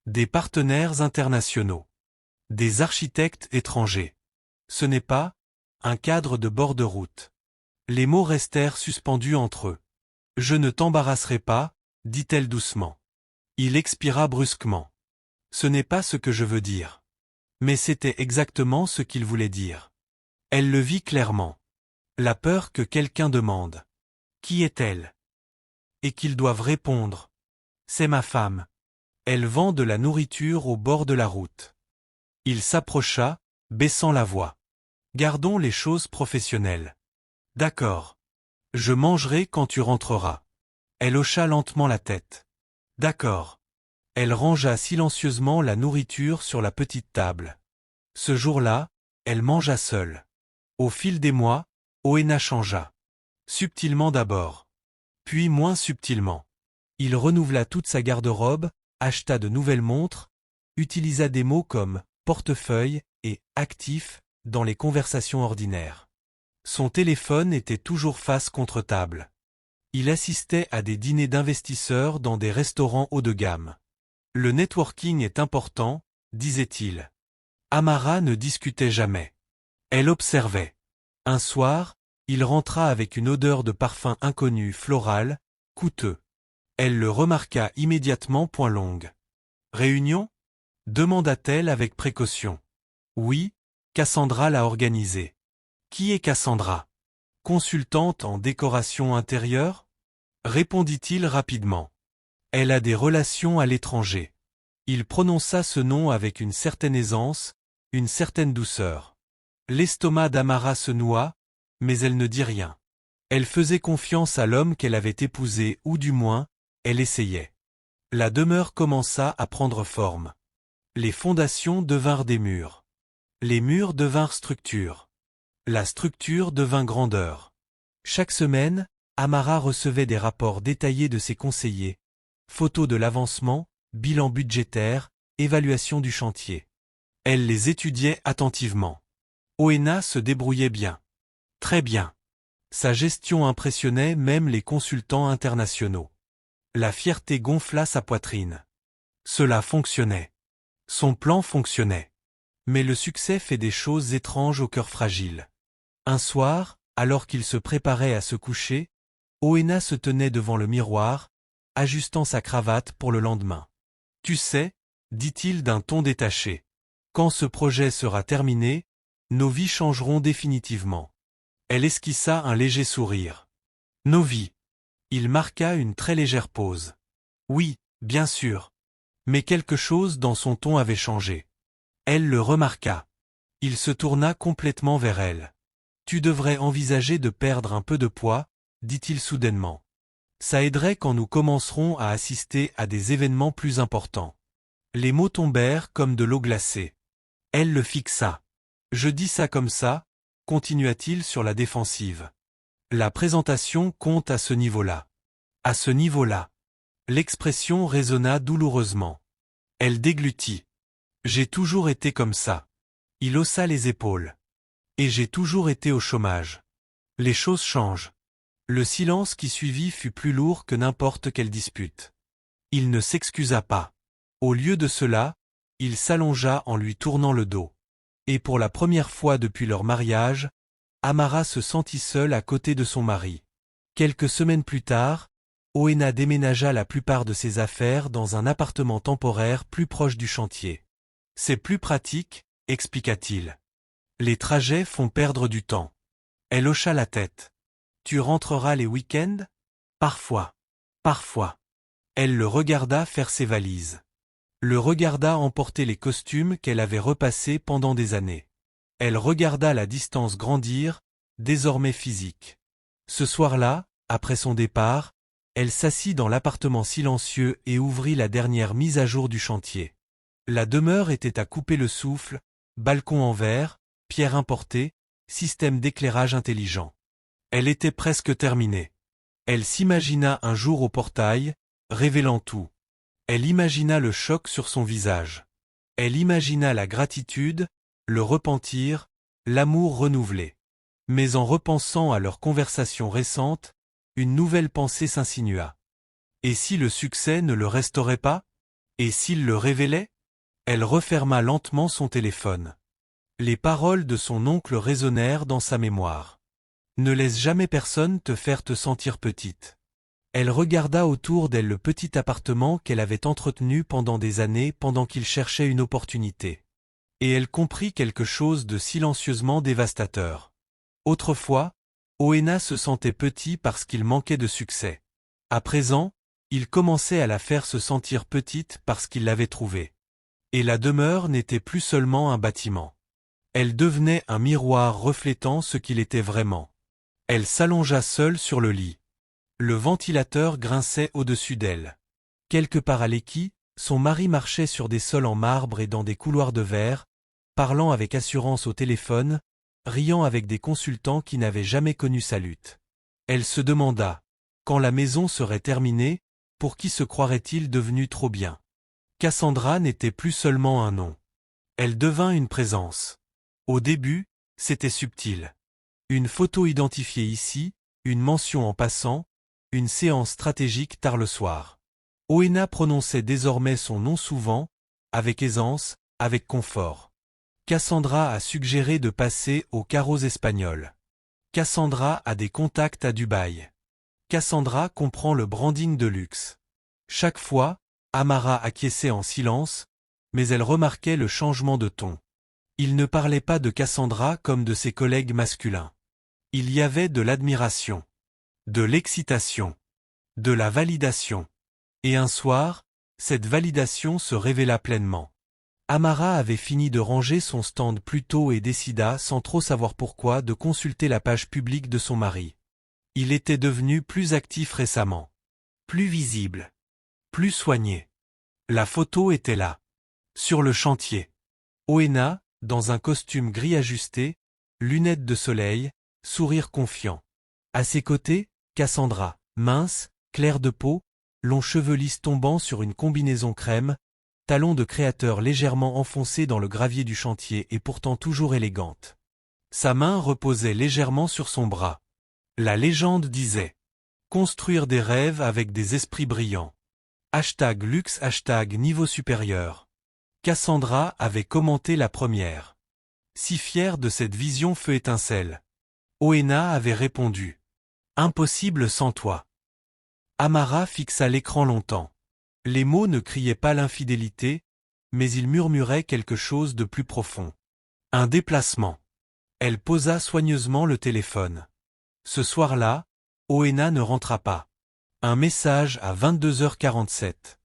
A: Des partenaires internationaux. Des architectes étrangers. Ce n'est pas un cadre de bord de route. Les mots restèrent suspendus entre eux. Je ne t'embarrasserai pas, dit-elle doucement. Il expira brusquement. Ce n'est pas ce que je veux dire. Mais c'était exactement ce qu'il voulait dire. Elle le vit clairement. La peur que quelqu'un demande. Qui est-elle? Et qu'ils doivent répondre. C'est ma femme. Elle vend de la nourriture au bord de la route. Il s'approcha, baissant la voix. Gardons les choses professionnelles. D'accord. Je mangerai quand tu rentreras. Elle hocha lentement la tête. D'accord. Elle rangea silencieusement la nourriture sur la petite table. Ce jour-là, elle mangea seule. Au fil des mois, Oena changea. Subtilement d'abord. Puis moins subtilement. Il renouvela toute sa garde-robe, acheta de nouvelles montres, utilisa des mots comme portefeuille et actif dans les conversations ordinaires. Son téléphone était toujours face contre table. Il assistait à des dîners d'investisseurs dans des restaurants haut de gamme. Le networking est important, disait-il. Amara ne discutait jamais. Elle observait. Un soir, il rentra avec une odeur de parfum inconnu, floral, coûteux. Elle le remarqua immédiatement point longue. Réunion? Demanda-t-elle avec précaution. Oui, Cassandra l'a organisée. Qui est Cassandra? Consultante en décoration intérieure? Répondit-il rapidement. Elle a des relations à l'étranger. Il prononça ce nom avec une certaine aisance, une certaine douceur. L'estomac d'Amara se noua, mais elle ne dit rien. Elle faisait confiance à l'homme qu'elle avait épousé ou du moins, elle essayait. La demeure commença à prendre forme. Les fondations devinrent des murs. Les murs devinrent structures. La structure devint grandeur. Chaque semaine, Amara recevait des rapports détaillés de ses conseillers. Photos de l'avancement, bilan budgétaire, évaluation du chantier. Elle les étudiait attentivement. Oena se débrouillait bien. Très bien. Sa gestion impressionnait même les consultants internationaux. La fierté gonfla sa poitrine. Cela fonctionnait. Son plan fonctionnait. Mais le succès fait des choses étranges au cœur fragile. Un soir, alors qu'il se préparait à se coucher, Oena se tenait devant le miroir, ajustant sa cravate pour le lendemain. Tu sais, dit-il d'un ton détaché, quand ce projet sera terminé, nos vies changeront définitivement. Elle esquissa un léger sourire. Nos vies. Il marqua une très légère pause. Oui, bien sûr. Mais quelque chose dans son ton avait changé. Elle le remarqua. Il se tourna complètement vers elle. Tu devrais envisager de perdre un peu de poids, dit-il soudainement. Ça aiderait quand nous commencerons à assister à des événements plus importants. Les mots tombèrent comme de l'eau glacée. Elle le fixa. Je dis ça comme ça, continua-t-il sur la défensive. La présentation compte à ce niveau-là. À ce niveau-là. L'expression résonna douloureusement. Elle déglutit. J'ai toujours été comme ça. Il haussa les épaules. Et j'ai toujours été au chômage. Les choses changent. Le silence qui suivit fut plus lourd que n'importe quelle dispute. Il ne s'excusa pas. Au lieu de cela, il s'allongea en lui tournant le dos. Et pour la première fois depuis leur mariage, Amara se sentit seule à côté de son mari. Quelques semaines plus tard, Oena déménagea la plupart de ses affaires dans un appartement temporaire plus proche du chantier. C'est plus pratique, expliqua-t-il. Les trajets font perdre du temps. Elle hocha la tête. Tu rentreras les week-ends? Parfois. Parfois. Elle le regarda faire ses valises. Le regarda emporter les costumes qu'elle avait repassés pendant des années. Elle regarda la distance grandir, désormais physique. Ce soir-là, après son départ, elle s'assit dans l'appartement silencieux et ouvrit la dernière mise à jour du chantier. La demeure était à couper le souffle, balcon en verre, pierre importée, système d'éclairage intelligent. Elle était presque terminée. Elle s'imagina un jour au portail, révélant tout. Elle imagina le choc sur son visage. Elle imagina la gratitude, le repentir, l'amour renouvelé. Mais en repensant à leur conversation récente, une nouvelle pensée s'insinua. Et si le succès ne le restaurait pas? Et s'il le révélait? Elle referma lentement son téléphone. Les paroles de son oncle résonnèrent dans sa mémoire. Ne laisse jamais personne te faire te sentir petite. Elle regarda autour d'elle le petit appartement qu'elle avait entretenu pendant des années pendant qu'il cherchait une opportunité. Et elle comprit quelque chose de silencieusement dévastateur. Autrefois, Oena se sentait petit parce qu'il manquait de succès. À présent, il commençait à la faire se sentir petite parce qu'il l'avait trouvée. Et la demeure n'était plus seulement un bâtiment. Elle devenait un miroir reflétant ce qu'il était vraiment. Elle s'allongea seule sur le lit. Le ventilateur grinçait au-dessus d'elle. Quelque part à l'équille, son mari marchait sur des sols en marbre et dans des couloirs de verre, parlant avec assurance au téléphone, riant avec des consultants qui n'avaient jamais connu sa lutte. Elle se demanda, quand la maison serait terminée, pour qui se croirait-il devenu trop bien? Cassandra n'était plus seulement un nom. Elle devint une présence. Au début, c'était subtil. Une photo identifiée ici, une mention en passant, une séance stratégique tard le soir. Oena prononçait désormais son nom souvent, avec aisance, avec confort. Cassandra a suggéré de passer aux carreaux espagnols. Cassandra a des contacts à Dubaï. Cassandra comprend le branding de luxe. Chaque fois, Amara acquiesçait en silence, mais elle remarquait le changement de ton. Il ne parlait pas de Cassandra comme de ses collègues masculins. Il y avait de l'admiration, de l'excitation, de la validation. Et un soir, cette validation se révéla pleinement. Amara avait fini de ranger son stand plus tôt et décida, sans trop savoir pourquoi, de consulter la page publique de son mari. Il était devenu plus actif récemment. Plus visible. Plus soigné. La photo était là. Sur le chantier. Oena, dans un costume gris ajusté, lunettes de soleil, sourire confiant. À ses côtés, Cassandra, mince, claire de peau, longs cheveux lisses tombant sur une combinaison crème, talons de créateur légèrement enfoncés dans le gravier du chantier et pourtant toujours élégante. Sa main reposait légèrement sur son bras. La légende disait « Construire des rêves avec des esprits brillants ». #luxe #niveau supérieur. Cassandra avait commenté la première. Si fière de cette vision feu étincelle. Oena avait répondu « Impossible sans toi ». Amara fixa l'écran longtemps. Les mots ne criaient pas l'infidélité, mais ils murmuraient quelque chose de plus profond. Un déplacement. Elle posa soigneusement le téléphone. Ce soir-là, Oena ne rentra pas. Un message à 22h47.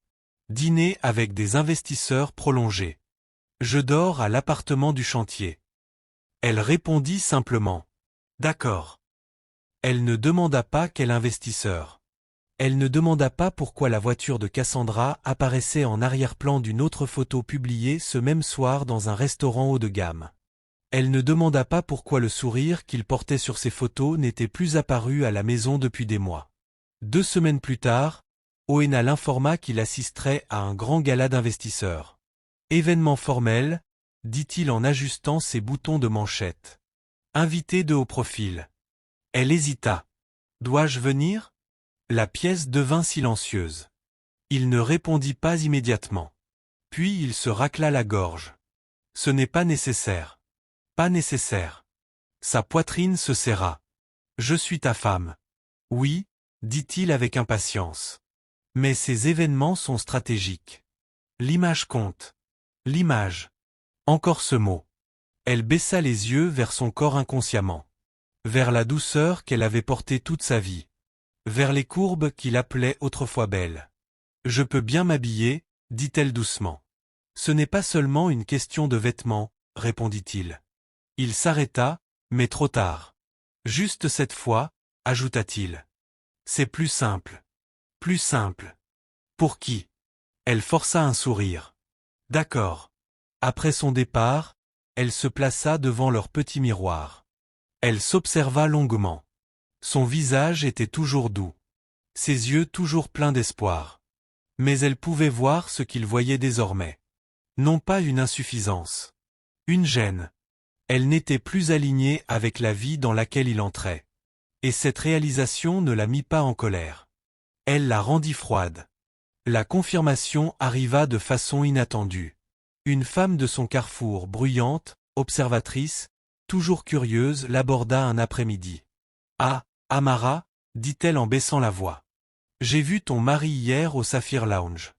A: Dîner avec des investisseurs prolongé. Je dors à l'appartement du chantier. Elle répondit simplement. D'accord. Elle ne demanda pas quel investisseur. Elle ne demanda pas pourquoi la voiture de Cassandra apparaissait en arrière-plan d'une autre photo publiée ce même soir dans un restaurant haut de gamme. Elle ne demanda pas pourquoi le sourire qu'il portait sur ses photos n'était plus apparu à la maison depuis des mois. 2 semaines plus tard, Oena l'informa qu'il assisterait à un grand gala d'investisseurs. Événement formel, dit-il en ajustant ses boutons de manchette. Invité de haut profil. Elle hésita. Dois-je venir? La pièce devint silencieuse. Il ne répondit pas immédiatement. Puis il se racla la gorge. Ce n'est pas nécessaire. Pas nécessaire. Sa poitrine se serra. Je suis ta femme. Oui, dit-il avec impatience. Mais ces événements sont stratégiques. L'image compte. L'image. Encore ce mot. Elle baissa les yeux vers son corps inconsciemment. Vers la douceur qu'elle avait portée toute sa vie. Vers les courbes qu'il appelait autrefois belles. Je peux bien m'habiller, dit-elle doucement. Ce n'est pas seulement une question de vêtements, répondit-il. Il s'arrêta, mais trop tard. Juste cette fois, ajouta-t-il. C'est plus simple. Plus simple. Pour qui? Elle força un sourire. D'accord. Après son départ, elle se plaça devant leur petit miroir. Elle s'observa longuement. Son visage était toujours doux. Ses yeux toujours pleins d'espoir. Mais elle pouvait voir ce qu'il voyait désormais. Non pas une insuffisance. Une gêne. Elle n'était plus alignée avec la vie dans laquelle il entrait. Et cette réalisation ne la mit pas en colère. Elle la rendit froide. La confirmation arriva de façon inattendue. Une femme de son carrefour, bruyante, observatrice, toujours curieuse, l'aborda un après-midi. « Ah, Amara, dit-elle en baissant la voix. J'ai vu ton mari hier au Saphir Lounge. »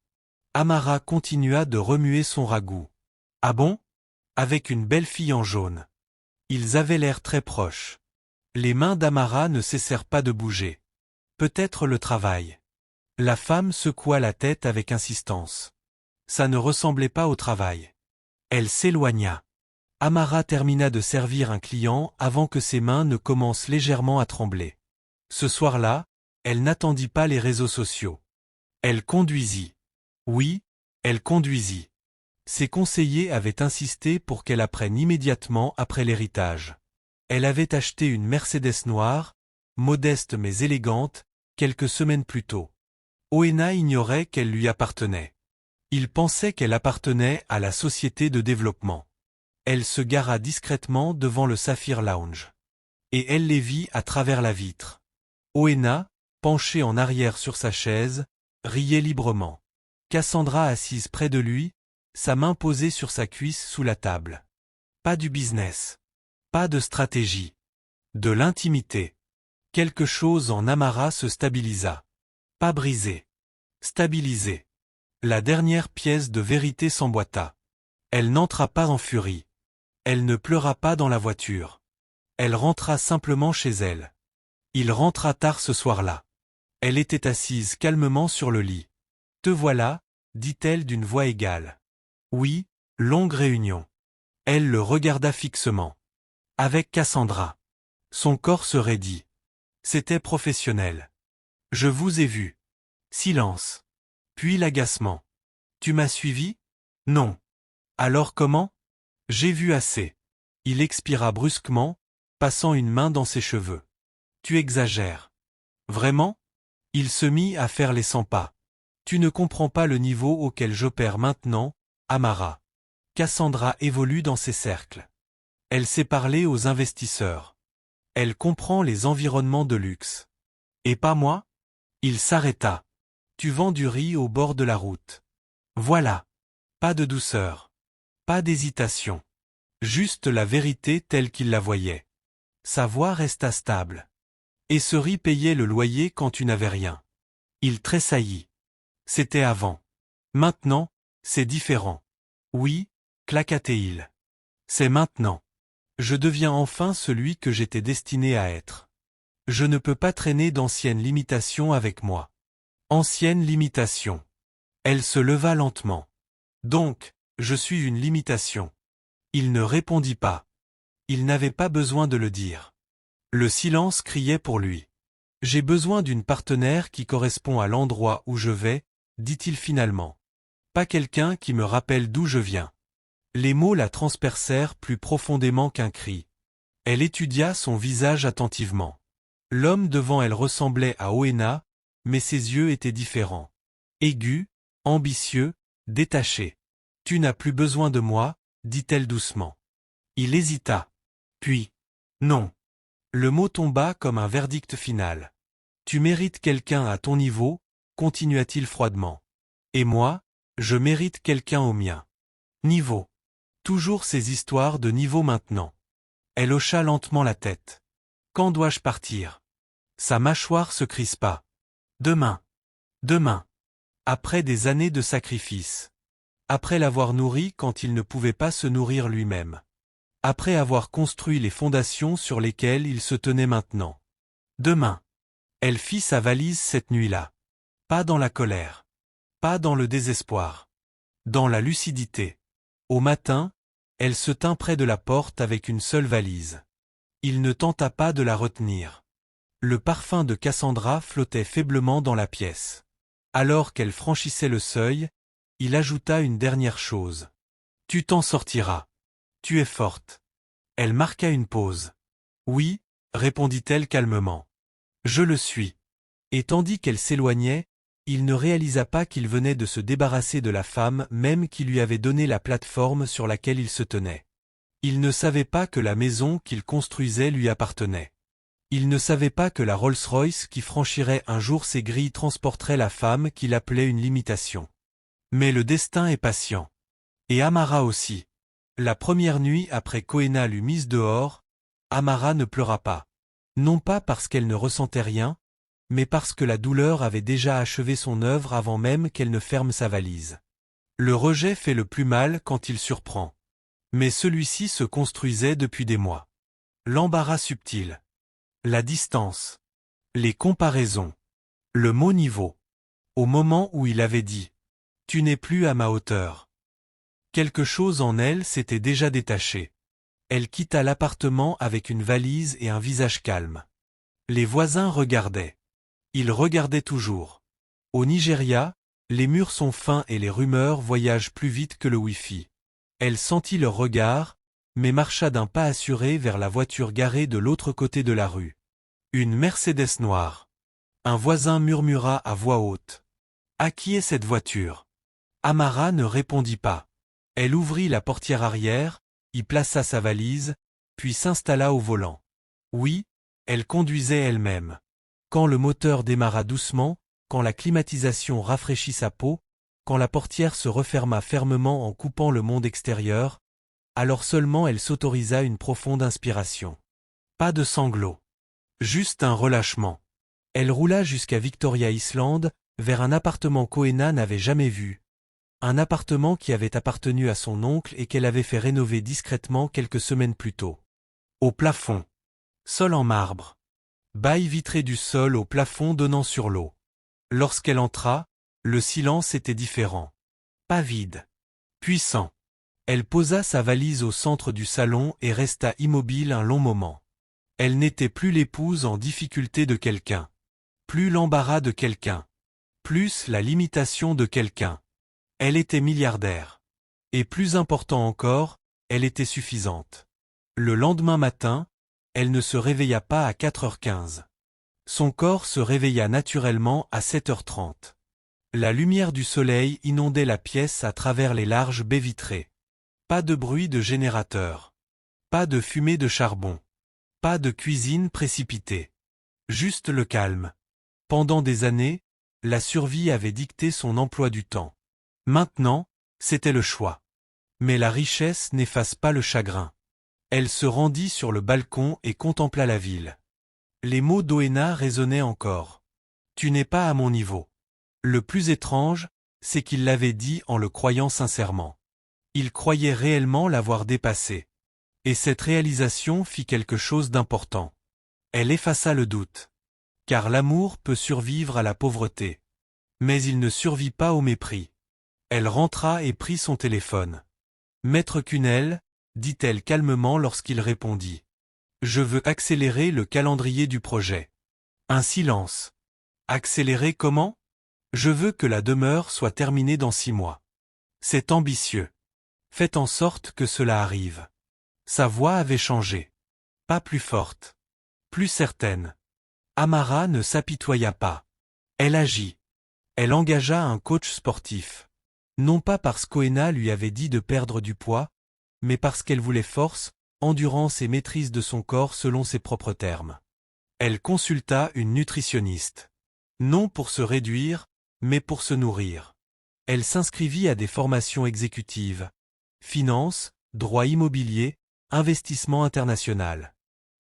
A: Amara continua de remuer son ragoût. « Ah bon? Avec une belle fille en jaune. » Ils avaient l'air très proches. Les mains d'Amara ne cessèrent pas de bouger. Peut-être le travail. La femme secoua la tête avec insistance. Ça ne ressemblait pas au travail. Elle s'éloigna. Amara termina de servir un client avant que ses mains ne commencent légèrement à trembler. Ce soir-là, elle n'attendit pas les réseaux sociaux. Elle conduisit. Oui, elle conduisit. Ses conseillers avaient insisté pour qu'elle apprenne immédiatement après l'héritage. Elle avait acheté une Mercedes noire, modeste mais élégante, quelques semaines plus tôt. Oena ignorait qu'elle lui appartenait. Il pensait qu'elle appartenait à la société de développement. Elle se gara discrètement devant le Saphir Lounge. Et elle les vit à travers la vitre. Oena, penchée en arrière sur sa chaise, riait librement. Cassandra assise près de lui, sa main posée sur sa cuisse sous la table. Pas du business. Pas de stratégie. De l'intimité. Quelque chose en Amara se stabilisa. Pas brisé. Stabilisé. La dernière pièce de vérité s'emboîta. Elle n'entra pas en furie. Elle ne pleura pas dans la voiture. Elle rentra simplement chez elle. Il rentra tard ce soir-là. Elle était assise calmement sur le lit. « Te voilà, dit-elle d'une voix égale. Oui, longue réunion. Elle le regarda fixement. Avec Cassandra. Son corps se raidit. C'était professionnel. Je vous ai vu. Silence. Puis l'agacement. Tu m'as suivi? Non. Alors comment? J'ai vu assez. Il expira brusquement, passant une main dans ses cheveux. Tu exagères. Vraiment? Il se mit à faire les 100 pas. Tu ne comprends pas le niveau auquel j'opère maintenant, Amara. Cassandra évolue dans ces cercles. Elle sait parler aux investisseurs. Elle comprend les environnements de luxe. Et pas moi? Il s'arrêta. Tu vends du riz au bord de la route. Voilà. Pas de douceur. Pas d'hésitation. Juste la vérité telle qu'il la voyait. Sa voix resta stable. Et ce riz payait le loyer quand tu n'avais rien. Il tressaillit. C'était avant. Maintenant, c'est différent. Oui, claqua-t-il. C'est maintenant. Je deviens enfin celui que j'étais destiné à être. Je ne peux pas traîner d'anciennes limitations avec moi. Anciennes limitations. Elle se leva lentement. Donc, je suis une limitation. Il ne répondit pas. Il n'avait pas besoin de le dire. Le silence criait pour lui. J'ai besoin d'une partenaire qui correspond à l'endroit où je vais, dit-il finalement. Pas quelqu'un qui me rappelle d'où je viens. Les mots la transpercèrent plus profondément qu'un cri. Elle étudia son visage attentivement. L'homme devant elle ressemblait à Oena, mais ses yeux étaient différents. Aigu, ambitieux, détaché. Tu n'as plus besoin de moi, dit-elle doucement. Il hésita. Puis, non. Le mot tomba comme un verdict final. Tu mérites quelqu'un à ton niveau, continua-t-il froidement. Et moi, je mérite quelqu'un au mien. Niveau. Toujours ces histoires de niveau maintenant. Elle hocha lentement la tête. Quand dois-je partir? Sa mâchoire se crispa. Demain. Demain. Après des années de sacrifice. Après l'avoir nourri quand il ne pouvait pas se nourrir lui-même. Après avoir construit les fondations sur lesquelles il se tenait maintenant. Demain. Elle fit sa valise cette nuit-là. Pas dans la colère. Pas dans le désespoir. Dans la lucidité. Au matin, elle se tint près de la porte avec une seule valise. Il ne tenta pas de la retenir. Le parfum de Cassandra flottait faiblement dans la pièce. Alors qu'elle franchissait le seuil, il ajouta une dernière chose. Tu t'en sortiras. Tu es forte. Elle marqua une pause. Oui, répondit-elle calmement. Je le suis. Et tandis qu'elle s'éloignait, il ne réalisa pas qu'il venait de se débarrasser de la femme même qui lui avait donné la plateforme sur laquelle il se tenait. Il ne savait pas que la maison qu'il construisait lui appartenait. Il ne savait pas que la Rolls-Royce qui franchirait un jour ses grilles transporterait la femme qu'il appelait une limitation. Mais le destin est patient. Et Amara aussi. La première nuit après qu'Oena l'eut mise dehors, Amara ne pleura pas. Non pas parce qu'elle ne ressentait rien, mais parce que la douleur avait déjà achevé son œuvre avant même qu'elle ne ferme sa valise. Le rejet fait le plus mal quand il surprend. Mais celui-ci se construisait depuis des mois. L'embarras subtil. La distance. Les comparaisons. Le mot niveau. Au moment où il avait dit « Tu n'es plus à ma hauteur ». Quelque chose en elle s'était déjà détaché. Elle quitta l'appartement avec une valise et un visage calme. Les voisins regardaient. Ils regardaient toujours. Au Nigeria, les murs sont fins et les rumeurs voyagent plus vite que le Wi-Fi. Elle sentit leur regard, mais marcha d'un pas assuré vers la voiture garée de l'autre côté de la rue. Une Mercedes noire. Un voisin murmura à voix haute. « À qui est cette voiture ?» Amara ne répondit pas. Elle ouvrit la portière arrière, y plaça sa valise, puis s'installa au volant. Oui, elle conduisait elle-même. Quand le moteur démarra doucement, quand la climatisation rafraîchit sa peau, quand la portière se referma fermement en coupant le monde extérieur, alors seulement elle s'autorisa une profonde inspiration. Pas de sanglots. Juste un relâchement. Elle roula jusqu'à Victoria Island, vers un appartement qu'Oena n'avait jamais vu. Un appartement qui avait appartenu à son oncle et qu'elle avait fait rénover discrètement quelques semaines plus tôt. Au plafond. Sol en marbre. Bail vitré du sol au plafond donnant sur l'eau. Lorsqu'elle entra, le silence était différent. Pas vide. Puissant. Elle posa sa valise au centre du salon et resta immobile un long moment. Elle n'était plus l'épouse en difficulté de quelqu'un. Plus l'embarras de quelqu'un. Plus la limitation de quelqu'un. Elle était milliardaire. Et plus important encore, elle était suffisante. Le lendemain matin, elle ne se réveilla pas à 4h15. Son corps se réveilla naturellement à 7h30. La lumière du soleil inondait la pièce à travers les larges baies vitrées. Pas de bruit de générateur. Pas de fumée de charbon. Pas de cuisine précipitée. Juste le calme. Pendant des années, la survie avait dicté son emploi du temps. Maintenant, c'était le choix. Mais la richesse n'efface pas le chagrin. Elle se rendit sur le balcon et contempla la ville. Les mots d'Oena résonnaient encore. « Tu n'es pas à mon niveau ». Le plus étrange, c'est qu'il l'avait dit en le croyant sincèrement. Il croyait réellement l'avoir dépassé. Et cette réalisation fit quelque chose d'important. Elle effaça le doute. Car l'amour peut survivre à la pauvreté. Mais il ne survit pas au mépris. Elle rentra et prit son téléphone. « Maître Cunel » dit-elle calmement lorsqu'il répondit. « Je veux accélérer le calendrier du projet. » Un silence. « Accélérer comment ? Je veux que la demeure soit terminée dans 6 mois. C'est ambitieux. Faites en sorte que cela arrive. » Sa voix avait changé. Pas plus forte. Plus certaine. Amara ne s'apitoya pas. Elle agit. Elle engagea un coach sportif. Non pas parce qu'Oena lui avait dit de perdre du poids, mais parce qu'elle voulait force, endurance et maîtrise de son corps selon ses propres termes. Elle consulta une nutritionniste. Non pour se réduire, mais pour se nourrir. Elle s'inscrivit à des formations exécutives. Finance, droit immobilier, investissement international.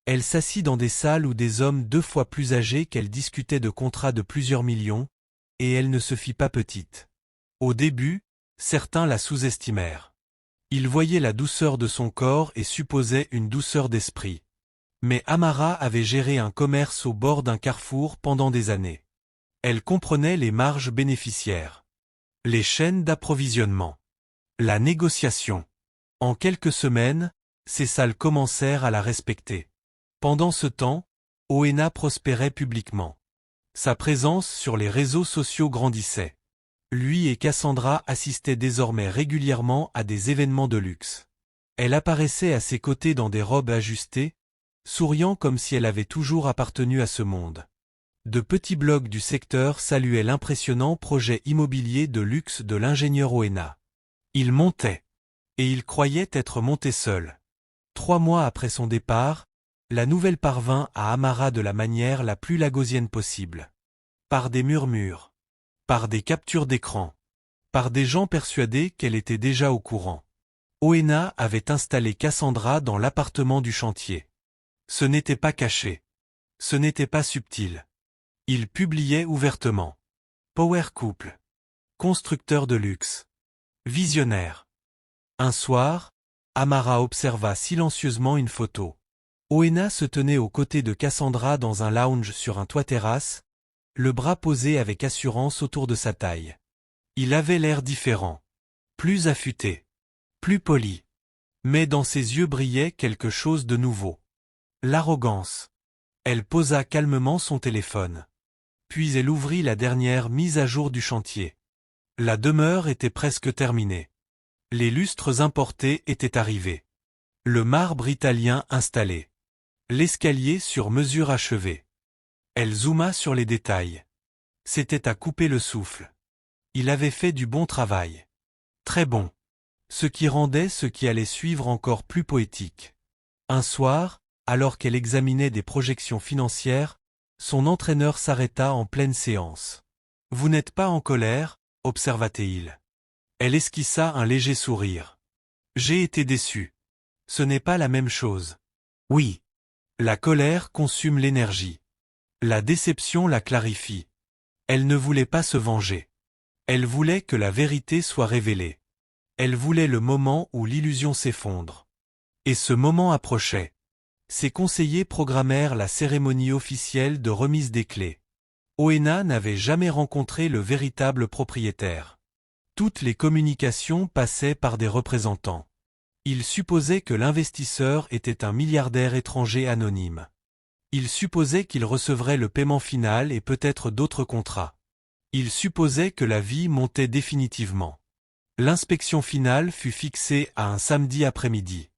A: Elle s'assit dans des salles où des hommes 2 fois plus âgés qu'elle discutaient de contrats de plusieurs millions, et elle ne se fit pas petite. Au début, certains la sous-estimèrent. Ils voyaient la douceur de son corps et supposaient une douceur d'esprit. Mais Amara avait géré un commerce au bord d'un carrefour pendant des années. Elle comprenait les marges bénéficiaires, les chaînes d'approvisionnement, la négociation. En quelques semaines, ces salles commencèrent à la respecter. Pendant ce temps, Oena prospérait publiquement. Sa présence sur les réseaux sociaux grandissait. Lui et Cassandra assistaient désormais régulièrement à des événements de luxe. Elle apparaissait à ses côtés dans des robes ajustées, souriant comme si elle avait toujours appartenu à ce monde. De petits blogs du secteur saluaient l'impressionnant projet immobilier de luxe de l'ingénieur Oena. Il montait. Et il croyait être monté seul. 3 mois après son départ, la nouvelle parvint à Amara de la manière la plus lagosienne possible. Par des murmures. Par des captures d'écran. Par des gens persuadés qu'elle était déjà au courant. Oena avait installé Cassandra dans l'appartement du chantier. Ce n'était pas caché. Ce n'était pas subtil. Il publiait ouvertement. Power couple. Constructeur de luxe. Visionnaire. Un soir, Amara observa silencieusement une photo. Oena se tenait aux côtés de Cassandra dans un lounge sur un toit-terrasse, le bras posé avec assurance autour de sa taille. Il avait l'air différent. Plus affûté. Plus poli. Mais dans ses yeux brillait quelque chose de nouveau. L'arrogance. Elle posa calmement son téléphone. Puis elle ouvrit la dernière mise à jour du chantier. La demeure était presque terminée. Les lustres importés étaient arrivés. Le marbre italien installé. L'escalier sur mesure achevé. Elle zooma sur les détails. C'était à couper le souffle. Il avait fait du bon travail. Très bon. Ce qui rendait ce qui allait suivre encore plus poétique. Un soir, alors qu'elle examinait des projections financières, son entraîneur s'arrêta en pleine séance. « Vous n'êtes pas en colère ?» observa-t-il. Elle esquissa un léger sourire. « J'ai été déçu. Ce n'est pas la même chose. » « Oui. » La colère consume l'énergie. La déception la clarifie. Elle ne voulait pas se venger. Elle voulait que la vérité soit révélée. Elle voulait le moment où l'illusion s'effondre. Et ce moment approchait. Ses conseillers programmèrent la cérémonie officielle de remise des clés. Oena n'avait jamais rencontré le véritable propriétaire. Toutes les communications passaient par des représentants. Il supposait que l'investisseur était un milliardaire étranger anonyme. Il supposait qu'il recevrait le paiement final et peut-être d'autres contrats. Il supposait que la vie montait définitivement. L'inspection finale fut fixée à un samedi après-midi.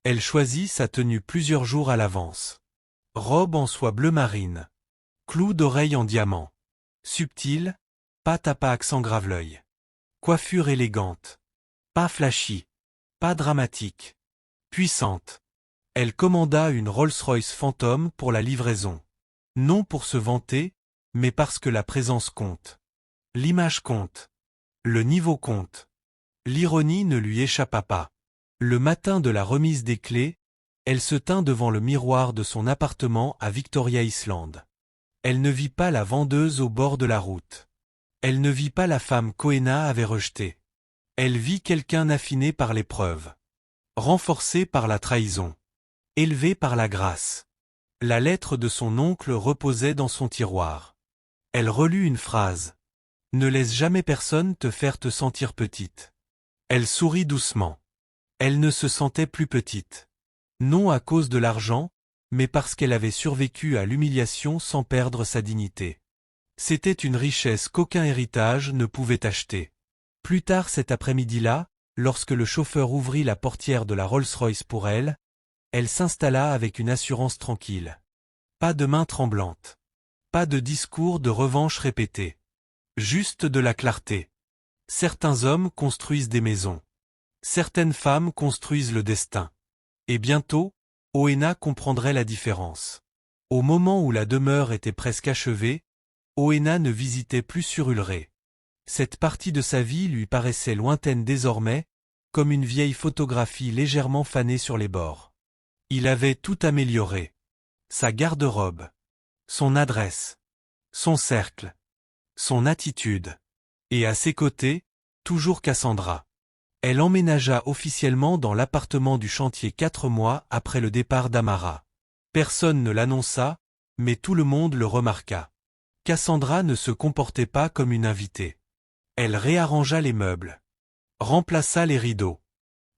A: Elle choisit sa tenue plusieurs jours à l'avance. Robe en soie bleu marine. Clous d'oreilles en diamant. Subtil, pas tapa accent grave-l'œil. Coiffure élégante. Pas flashy. Pas dramatique. Puissante. Elle commanda une Rolls-Royce Phantom pour la livraison. Non pour se vanter, mais parce que la présence compte. L'image compte. Le niveau compte. L'ironie ne lui échappa pas. Le matin de la remise des clés, elle se tint devant le miroir de son appartement à Victoria Island. Elle ne vit pas la vendeuse au bord de la route. Elle ne vit pas la femme qu'Oena avait rejetée. Elle vit quelqu'un affiné par l'épreuve. Renforcé par la trahison. Élevé par la grâce. La lettre de son oncle reposait dans son tiroir. Elle relut une phrase. « Ne laisse jamais personne te faire te sentir petite. » Elle sourit doucement. Elle ne se sentait plus petite. Non à cause de l'argent, mais parce qu'elle avait survécu à l'humiliation sans perdre sa dignité. C'était une richesse qu'aucun héritage ne pouvait acheter. Plus tard cet après-midi-là, lorsque le chauffeur ouvrit la portière de la Rolls-Royce pour elle, elle s'installa avec une assurance tranquille. Pas de main tremblante. Pas de discours de revanche répété. Juste de la clarté. Certains hommes construisent des maisons. Certaines femmes construisent le destin. Et bientôt, Oena comprendrait la différence. Au moment où la demeure était presque achevée, Oena ne visitait plus sur Ulré. Cette partie de sa vie lui paraissait lointaine désormais, comme une vieille photographie légèrement fanée sur les bords. Il avait tout amélioré. Sa garde-robe. Son adresse. Son cercle. Son attitude. Et à ses côtés, toujours Cassandra. Elle emménagea officiellement dans l'appartement du chantier 4 mois après le départ d'Amara. Personne ne l'annonça, mais tout le monde le remarqua. Cassandra ne se comportait pas comme une invitée. Elle réarrangea les meubles. Remplaça les rideaux.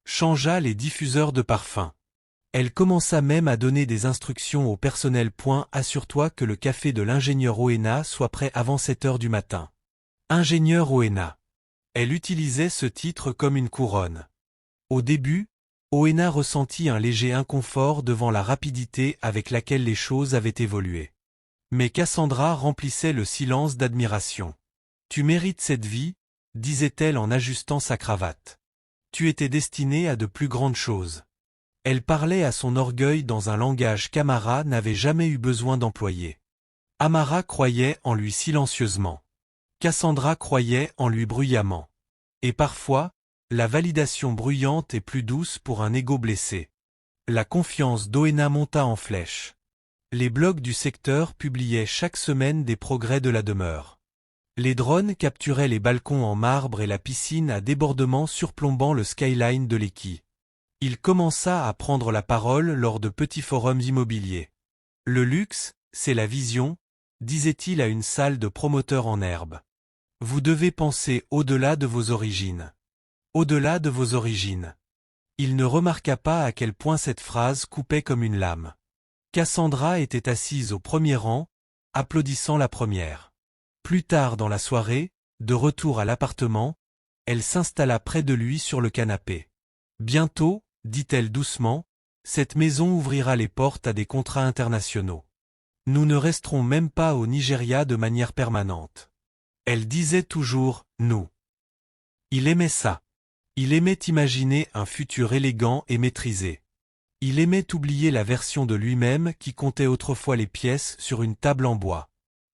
A: Changea les diffuseurs de parfum. Elle commença même à donner des instructions au personnel. Assure-toi que le café de l'ingénieur Oena soit prêt avant 7 heures du matin. Ingénieur Oena. Elle utilisait ce titre comme une couronne. Au début, Oena ressentit un léger inconfort devant la rapidité avec laquelle les choses avaient évolué. Mais Cassandra remplissait le silence d'admiration. « Tu mérites cette vie », disait-elle en ajustant sa cravate. « Tu étais destiné à de plus grandes choses. » Elle parlait à son orgueil dans un langage qu'Amara n'avait jamais eu besoin d'employer. Amara croyait en lui silencieusement. Cassandra croyait en lui bruyamment. Et parfois, la validation bruyante est plus douce pour un ego blessé. La confiance d'Oena monta en flèche. Les blogs du secteur publiaient chaque semaine des progrès de la demeure. Les drones capturaient les balcons en marbre et la piscine à débordement surplombant le skyline de l'Eki. Il commença à prendre la parole lors de petits forums immobiliers. « Le luxe, c'est la vision », disait-il à une salle de promoteurs en herbe. Vous devez penser au-delà de vos origines. Au-delà de vos origines. Il ne remarqua pas à quel point cette phrase coupait comme une lame. Cassandra était assise au premier rang, applaudissant la première. Plus tard dans la soirée, de retour à l'appartement, elle s'installa près de lui sur le canapé. Bientôt, dit-elle doucement, cette maison ouvrira les portes à des contrats internationaux. Nous ne resterons même pas au Nigeria de manière permanente. Elle disait toujours « nous ». Il aimait ça. Il aimait imaginer un futur élégant et maîtrisé. Il aimait oublier la version de lui-même qui comptait autrefois les pièces sur une table en bois.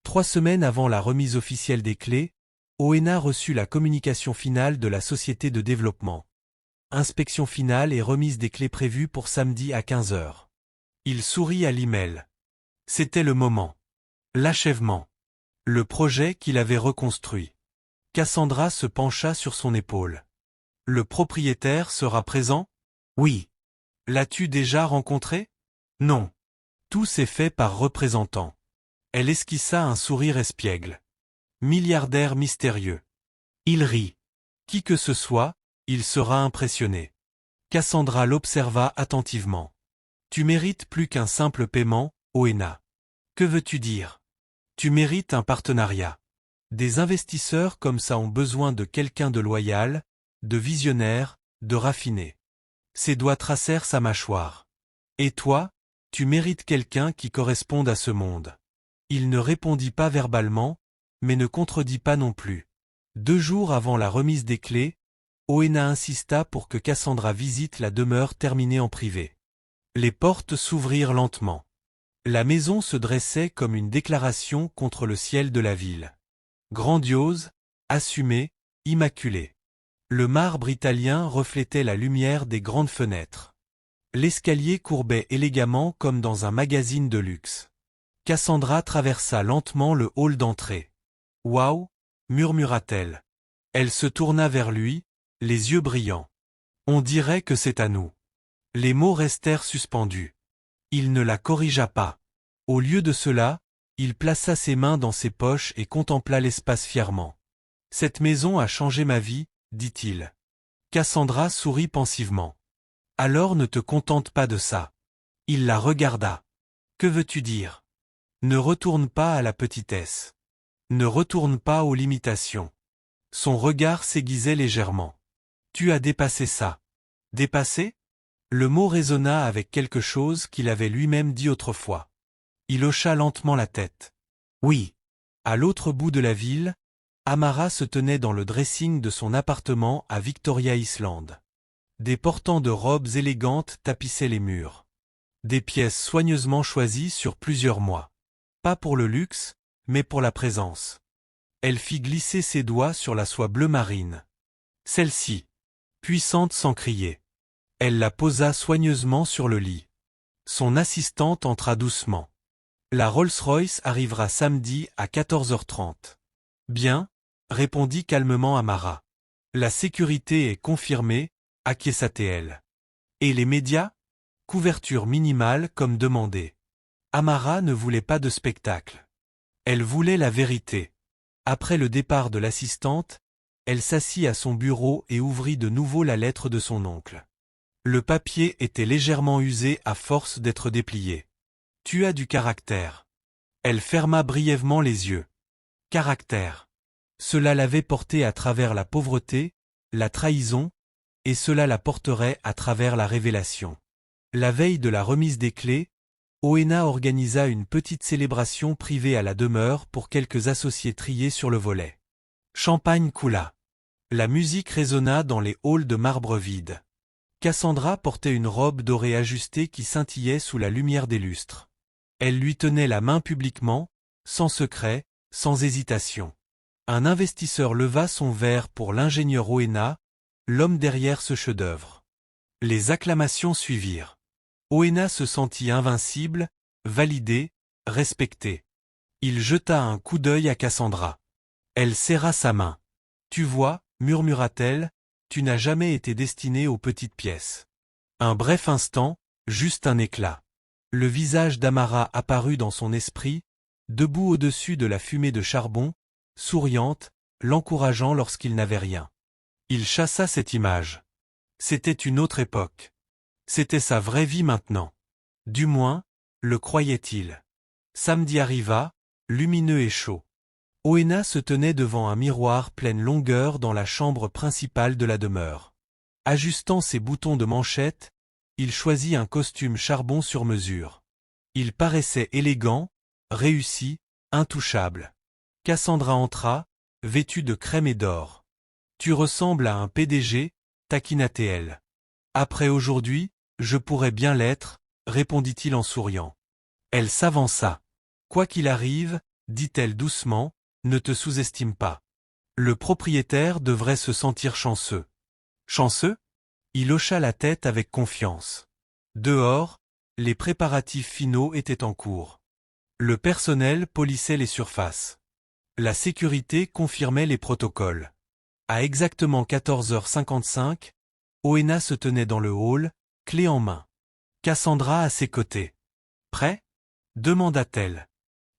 A: 3 semaines avant la remise officielle des clés, Oena reçut la communication finale de la société de développement. Inspection finale et remise des clés prévues pour samedi à 15 heures. Il sourit à l'email. C'était le moment. L'achèvement. Le projet qu'il avait reconstruit. Cassandra se pencha sur son épaule. Le propriétaire sera présent? Oui. L'as-tu déjà rencontré? Non. Tout s'est fait par représentant. Elle esquissa un sourire espiègle. Milliardaire mystérieux. Il rit. Qui que ce soit, il sera impressionné. Cassandra l'observa attentivement. Tu mérites plus qu'un simple paiement, Oena. Que veux-tu dire? Tu mérites un partenariat. Des investisseurs comme ça ont besoin de quelqu'un de loyal, de visionnaire, de raffiné. Ses doigts tracèrent sa mâchoire. Et toi, tu mérites quelqu'un qui corresponde à ce monde. Il ne répondit pas verbalement, mais ne contredit pas non plus. 2 jours avant la remise des clés, Oena insista pour que Cassandra visite la demeure terminée en privé. Les portes s'ouvrirent lentement. La maison se dressait comme une déclaration contre le ciel de la ville. Grandiose, assumée, immaculée. Le marbre italien reflétait la lumière des grandes fenêtres. L'escalier courbait élégamment comme dans un magazine de luxe. Cassandra traversa lentement le hall d'entrée. « Waouh » murmura-t-elle. Elle se tourna vers lui, les yeux brillants. « On dirait que c'est à nous. » Les mots restèrent suspendus. Il ne la corrigea pas. Au lieu de cela, il plaça ses mains dans ses poches et contempla l'espace fièrement. « Cette maison a changé ma vie », dit-il. Cassandra sourit pensivement. « Alors ne te contente pas de ça. » Il la regarda. « Que veux-tu dire? Ne retourne pas à la petitesse. Ne retourne pas aux limitations. » Son regard s'aiguisait légèrement. « Tu as dépassé ça. » « Dépassé ?» Le mot résonna avec quelque chose qu'il avait lui-même dit autrefois. Il hocha lentement la tête. « Oui. » À l'autre bout de la ville, Amara se tenait dans le dressing de son appartement à Victoria Island. Des portants de robes élégantes tapissaient les murs. Des pièces soigneusement choisies sur plusieurs mois. Pas pour le luxe, mais pour la présence. Elle fit glisser ses doigts sur la soie bleu marine. Celle-ci, puissante sans crier. Elle la posa soigneusement sur le lit. Son assistante entra doucement. La Rolls-Royce arrivera samedi à 14h30. Bien, répondit calmement Amara. La sécurité est confirmée, acquiesça-t-elle. Et les médias? Couverture minimale comme demandé. Amara ne voulait pas de spectacle. Elle voulait la vérité. Après le départ de l'assistante, elle s'assit à son bureau et ouvrit de nouveau la lettre de son oncle. Le papier était légèrement usé à force d'être déplié. Tu as du caractère. Elle ferma brièvement les yeux. Caractère. Cela l'avait portée à travers la pauvreté, la trahison, et cela la porterait à travers la révélation. La veille de la remise des clés, Oena organisa une petite célébration privée à la demeure pour quelques associés triés sur le volet. Champagne coula. La musique résonna dans les halls de marbre vide. Cassandra portait une robe dorée ajustée qui scintillait sous la lumière des lustres. Elle lui tenait la main publiquement, sans secret, sans hésitation. Un investisseur leva son verre pour l'ingénieur Oena, l'homme derrière ce chef-d'œuvre. Les acclamations suivirent. Oena se sentit invincible, validé, respecté. Il jeta un coup d'œil à Cassandra. Elle serra sa main. Tu vois, murmura-t-elle, tu n'as jamais été destinée aux petites pièces. Un bref instant, juste un éclat. Le visage d'Amara apparut dans son esprit, debout au-dessus de la fumée de charbon, souriante, l'encourageant lorsqu'il n'avait rien. Il chassa cette image. C'était une autre époque. C'était sa vraie vie maintenant. Du moins, le croyait-il. Samedi arriva, lumineux et chaud. Oena se tenait devant un miroir pleine longueur dans la chambre principale de la demeure. Ajustant ses boutons de manchette, il choisit un costume charbon sur mesure. Il paraissait élégant, réussi, intouchable. Cassandra entra, vêtue de crème et d'or. Tu ressembles à un PDG, taquina-t-elle. Après aujourd'hui, je pourrais bien l'être, répondit-il en souriant. Elle s'avança. Quoi qu'il arrive, dit-elle doucement, ne te sous-estime pas. Le propriétaire devrait se sentir chanceux. Chanceux? Il hocha la tête avec confiance. Dehors, les préparatifs finaux étaient en cours. Le personnel polissait les surfaces. La sécurité confirmait les protocoles. À exactement 14h55, Oena se tenait dans le hall, clé en main. Cassandra à ses côtés. Prêt? Demanda-t-elle.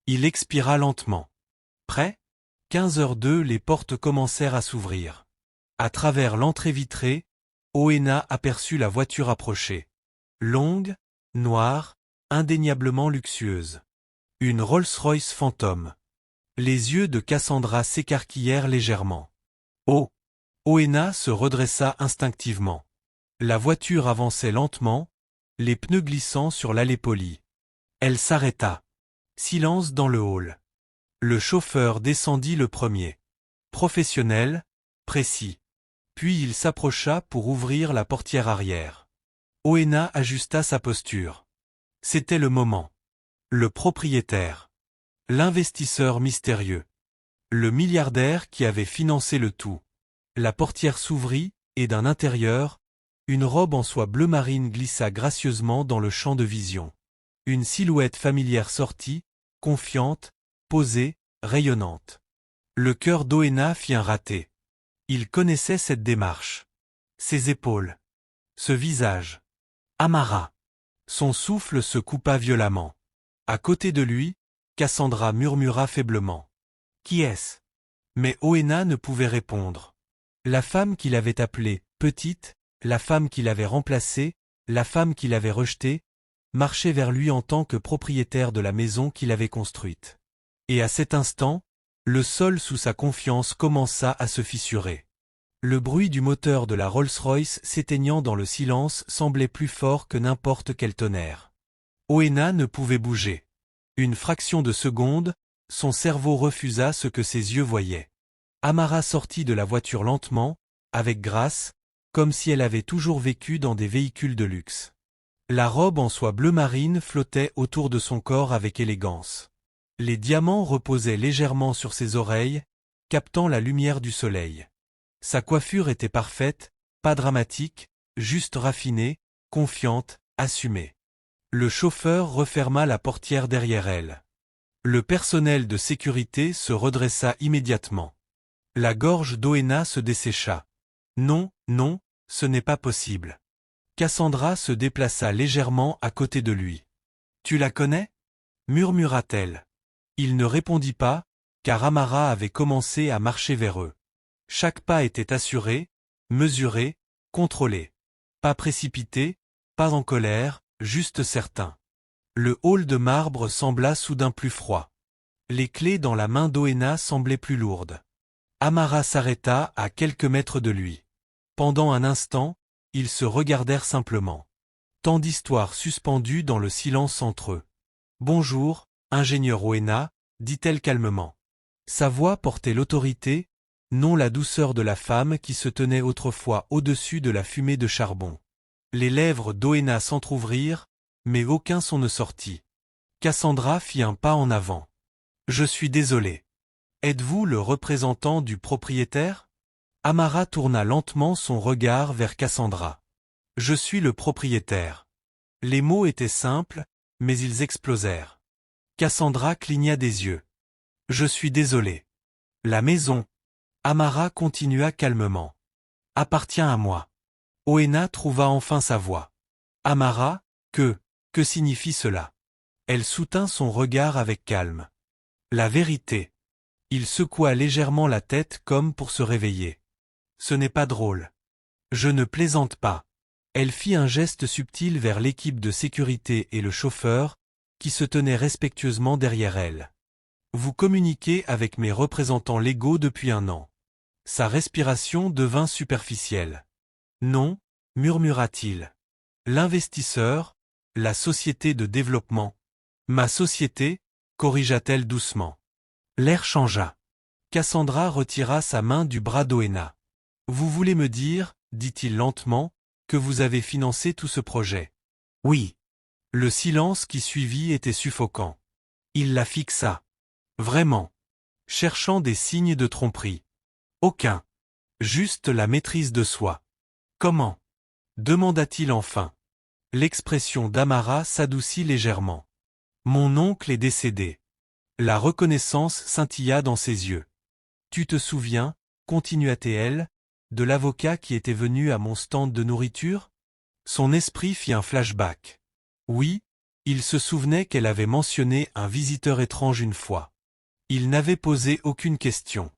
A: Il expira lentement. Prêt? 15h02, les portes commencèrent à s'ouvrir. À travers l'entrée vitrée, Oena aperçut la voiture approcher. Longue, noire, indéniablement luxueuse. Une Rolls-Royce fantôme. Les yeux de Cassandra s'écarquillèrent légèrement. Oh! Oena se redressa instinctivement. La voiture avançait lentement, les pneus glissant sur l'allée polie. Elle s'arrêta. Silence dans le hall. Le chauffeur descendit le premier. Professionnel, précis. Puis il s'approcha pour ouvrir la portière arrière. Oena ajusta sa posture. C'était le moment. Le propriétaire. L'investisseur mystérieux. Le milliardaire qui avait financé le tout. La portière s'ouvrit, et d'un intérieur, une robe en soie bleu marine glissa gracieusement dans le champ de vision. Une silhouette familière sortit, confiante, posée, rayonnante. Le cœur d'Oena fit un raté. Il connaissait cette démarche. Ses épaules. Ce visage. Amara. Son souffle se coupa violemment. À côté de lui, Cassandra murmura faiblement. Qui est-ce? Mais Oena ne pouvait répondre. La femme qu'il avait appelée petite, la femme qu'il avait remplacée, la femme qu'il avait rejetée, marchait vers lui en tant que propriétaire de la maison qu'il avait construite. Et à cet instant, le sol sous sa confiance commença à se fissurer. Le bruit du moteur de la Rolls-Royce s'éteignant dans le silence semblait plus fort que n'importe quel tonnerre. Oena ne pouvait bouger. Une fraction de seconde, son cerveau refusa ce que ses yeux voyaient. Amara sortit de la voiture lentement, avec grâce, comme si elle avait toujours vécu dans des véhicules de luxe. La robe en soie bleu marine flottait autour de son corps avec élégance. Les diamants reposaient légèrement sur ses oreilles, captant la lumière du soleil. Sa coiffure était parfaite, pas dramatique, juste raffinée, confiante, assumée. Le chauffeur referma la portière derrière elle. Le personnel de sécurité se redressa immédiatement. La gorge d'Oena se dessécha. Non, non, ce n'est pas possible. Cassandra se déplaça légèrement à côté de lui. Tu la connais? Murmura-t-elle. Il ne répondit pas, car Amara avait commencé à marcher vers eux. Chaque pas était assuré, mesuré, contrôlé. Pas précipité, pas en colère, juste certain. Le hall de marbre sembla soudain plus froid. Les clés dans la main d'Oena semblaient plus lourdes. Amara s'arrêta à quelques mètres de lui. Pendant un instant, ils se regardèrent simplement. Tant d'histoires suspendues dans le silence entre eux. « Bonjour, ingénieur Oena », dit-elle calmement. Sa voix portait l'autorité, non la douceur de la femme qui se tenait autrefois au-dessus de la fumée de charbon. Les lèvres d'Oena s'entr'ouvrirent, mais aucun son ne sortit. Cassandra fit un pas en avant. « Je suis désolé. Êtes-vous le représentant du propriétaire ?» Amara tourna lentement son regard vers Cassandra. « Je suis le propriétaire. » Les mots étaient simples, mais ils explosèrent. Cassandra cligna des yeux. « Je suis désolé. La maison. » Amara continua calmement. « Appartient à moi. » Oena trouva enfin sa voix. « Amara, que signifie cela ?» Elle soutint son regard avec calme. « La vérité. » Il secoua légèrement la tête comme pour se réveiller. « Ce n'est pas drôle. Je ne plaisante pas. » Elle fit un geste subtil vers l'équipe de sécurité et le chauffeur, qui se tenaient respectueusement derrière elle. « Vous communiquez avec mes représentants légaux depuis un an. » Sa respiration devint superficielle. « Non, » murmura-t-il. « L'investisseur, la société de développement. »« Ma société » corrigea-t-elle doucement. L'air changea. Cassandra retira sa main du bras d'Oena. « Vous voulez me dire, » dit-il lentement, « que vous avez financé tout ce projet ?»« Oui. » Le silence qui suivit était suffocant. Il la fixa. « Vraiment. » Cherchant des signes de tromperie. « Aucun. Juste la maîtrise de soi. »« Comment ?» demanda-t-il enfin. L'expression d'Amara s'adoucit légèrement. « Mon oncle est décédé. » La reconnaissance scintilla dans ses yeux. « Tu te souviens, » continua-t-elle, « de l'avocat qui était venu à mon stand de nourriture ?» Son esprit fit un flashback. Oui, il se souvenait qu'elle avait mentionné un visiteur étrange une fois. Il n'avait posé aucune question.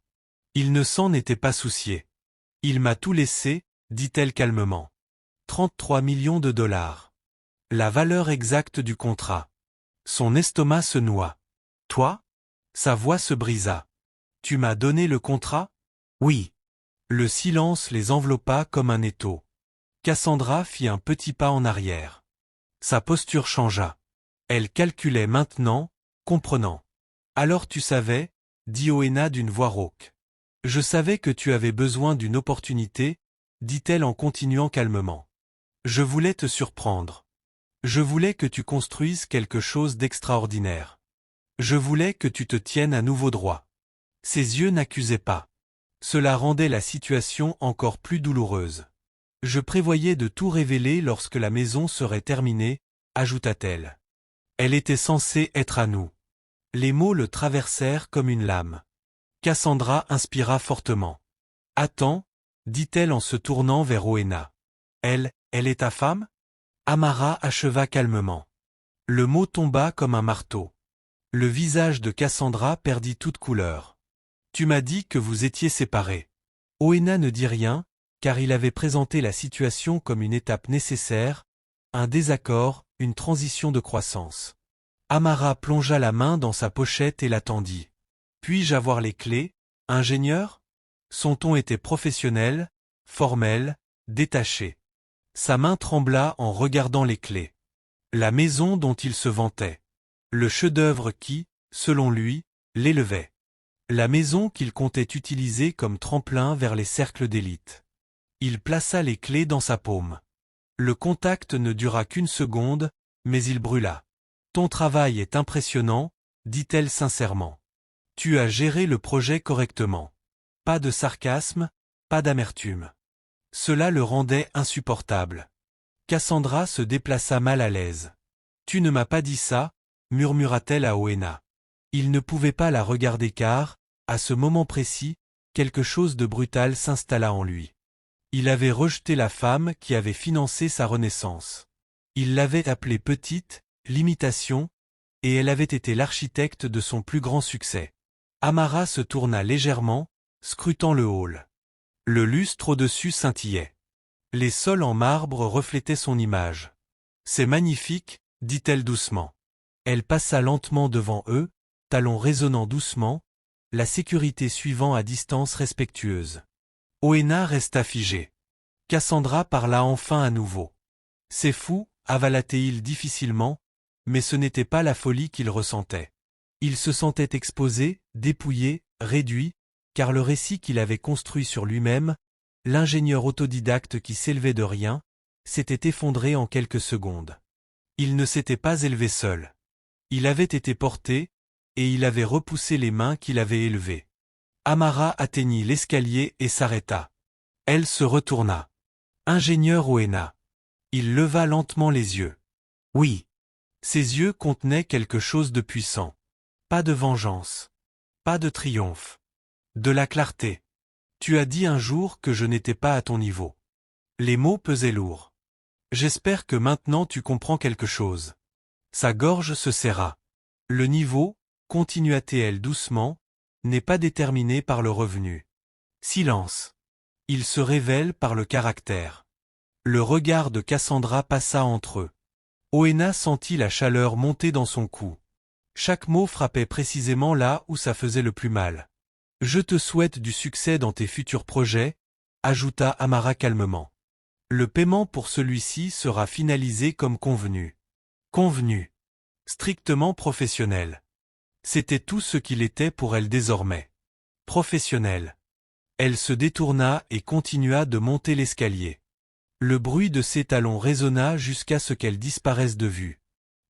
A: Il ne s'en était pas soucié. « Il m'a tout laissé, » dit-elle calmement. 33 millions de dollars. La valeur exacte du contrat. Son estomac se noua. « Toi ?» Sa voix se brisa. « Tu m'as donné le contrat ?» Oui. Le silence les enveloppa comme un étau. Cassandra fit un petit pas en arrière. Sa posture changea. Elle calculait maintenant, comprenant. « Alors tu savais » dit Oena d'une voix rauque. « Je savais que tu avais besoin d'une opportunité » dit-elle en continuant calmement. « Je voulais te surprendre. Je voulais que tu construises quelque chose d'extraordinaire. Je voulais que tu te tiennes à nouveau droit. » Ses yeux n'accusaient pas. Cela rendait la situation encore plus douloureuse. « Je prévoyais de tout révéler lorsque la maison serait terminée, » ajouta-t-elle. « Elle était censée être à nous. » Les mots le traversèrent comme une lame. Cassandra inspira fortement. « Attends, » dit-elle en se tournant vers Oena. « Elle est ta femme ?» Amara acheva calmement. Le mot tomba comme un marteau. Le visage de Cassandra perdit toute couleur. « Tu m'as dit que vous étiez séparés. » Oena ne dit rien, car il avait présenté la situation comme une étape nécessaire, un désaccord, une transition de croissance. Amara plongea la main dans sa pochette et l'attendit. « Puis-je avoir les clés, ingénieur ?» Son ton était professionnel, formel, détaché. Sa main trembla en regardant les clés. La maison dont il se vantait. Le chef-d'œuvre qui, selon lui, l'élevait. La maison qu'il comptait utiliser comme tremplin vers les cercles d'élite. Il plaça les clés dans sa paume. Le contact ne dura qu'une seconde, mais il brûla. Ton travail est impressionnant, dit-elle sincèrement. Tu as géré le projet correctement. Pas de sarcasme, pas d'amertume. Cela le rendait insupportable. Cassandra se déplaça mal à l'aise. Tu ne m'as pas dit ça, murmura-t-elle à Oena. Il ne pouvait pas la regarder car, à ce moment précis, quelque chose de brutal s'installa en lui. Il avait rejeté la femme qui avait financé sa renaissance. Il l'avait appelée petite, l'imitation, et elle avait été l'architecte de son plus grand succès. Amara se tourna légèrement, scrutant le hall. Le lustre au-dessus scintillait. Les sols en marbre reflétaient son image. C'est magnifique, dit-elle doucement. Elle passa lentement devant eux, talons résonnant doucement, la sécurité suivant à distance respectueuse. Oena resta figée. Cassandra parla enfin à nouveau. C'est fou, avala-t-il difficilement, mais ce n'était pas la folie qu'il ressentait. Il se sentait exposé, dépouillé, réduit, car le récit qu'il avait construit sur lui-même, l'ingénieur autodidacte qui s'élevait de rien, s'était effondré en quelques secondes. Il ne s'était pas élevé seul. Il avait été porté, et il avait repoussé les mains qu'il avait élevées. Amara atteignit l'escalier et s'arrêta. Elle se retourna. Ingénieur Oena. Il leva lentement les yeux. Oui. Ses yeux contenaient quelque chose de puissant. Pas de vengeance. Pas de triomphe. De la clarté. Tu as dit un jour que je n'étais pas à ton niveau. Les mots pesaient lourd. J'espère que maintenant tu comprends quelque chose. Sa gorge se serra. Le niveau, continua-t-elle doucement, n'est pas déterminé par le revenu. Silence. Il se révèle par le caractère. Le regard de Cassandra passa entre eux. Oena sentit la chaleur monter dans son cou. Chaque mot frappait précisément là où ça faisait le plus mal. Je te souhaite du succès dans tes futurs projets, ajouta Amara calmement. Le paiement pour celui-ci sera finalisé comme convenu. Convenu. Strictement professionnel. C'était tout ce qu'il était pour elle désormais. Professionnel. Elle se détourna et continua de monter l'escalier. Le bruit de ses talons résonna jusqu'à ce qu'elle disparaisse de vue.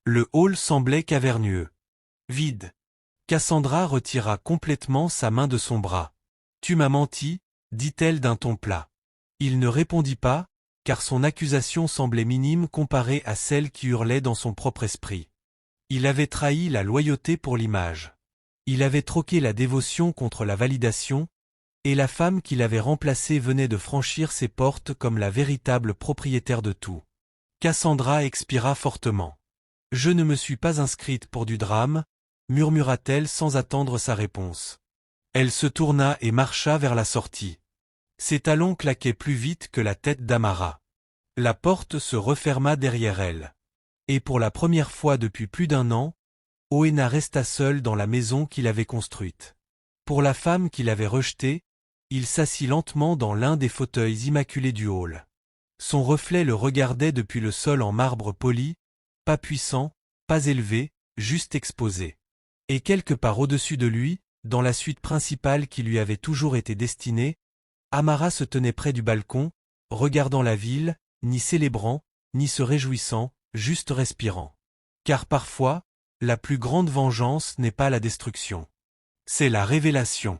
A: Le hall semblait caverneux. Vide. Cassandra retira complètement sa main de son bras. Tu m'as menti, dit-elle d'un ton plat. Il ne répondit pas, car son accusation semblait minime comparée à celle qui hurlait dans son propre esprit. Il avait trahi la loyauté pour l'image. Il avait troqué la dévotion contre la validation, et la femme qu'il avait remplacée venait de franchir ses portes comme la véritable propriétaire de tout. Cassandra expira fortement. « Je ne me suis pas inscrite pour du drame », murmura-t-elle sans attendre sa réponse. Elle se tourna et marcha vers la sortie. Ses talons claquaient plus vite que la tête d'Amara. La porte se referma derrière elle. Et pour la première fois depuis plus d'un an, Oena resta seul dans la maison qu'il avait construite. Pour la femme qu'il avait rejetée, il s'assit lentement dans l'un des fauteuils immaculés du hall. Son reflet le regardait depuis le sol en marbre poli, pas puissant, pas élevé, juste exposé. Et quelque part au-dessus de lui, dans la suite principale qui lui avait toujours été destinée, Amara se tenait près du balcon, regardant la ville, ni célébrant, ni se réjouissant, juste respirant. Car parfois, la plus grande vengeance n'est pas la destruction. C'est la révélation.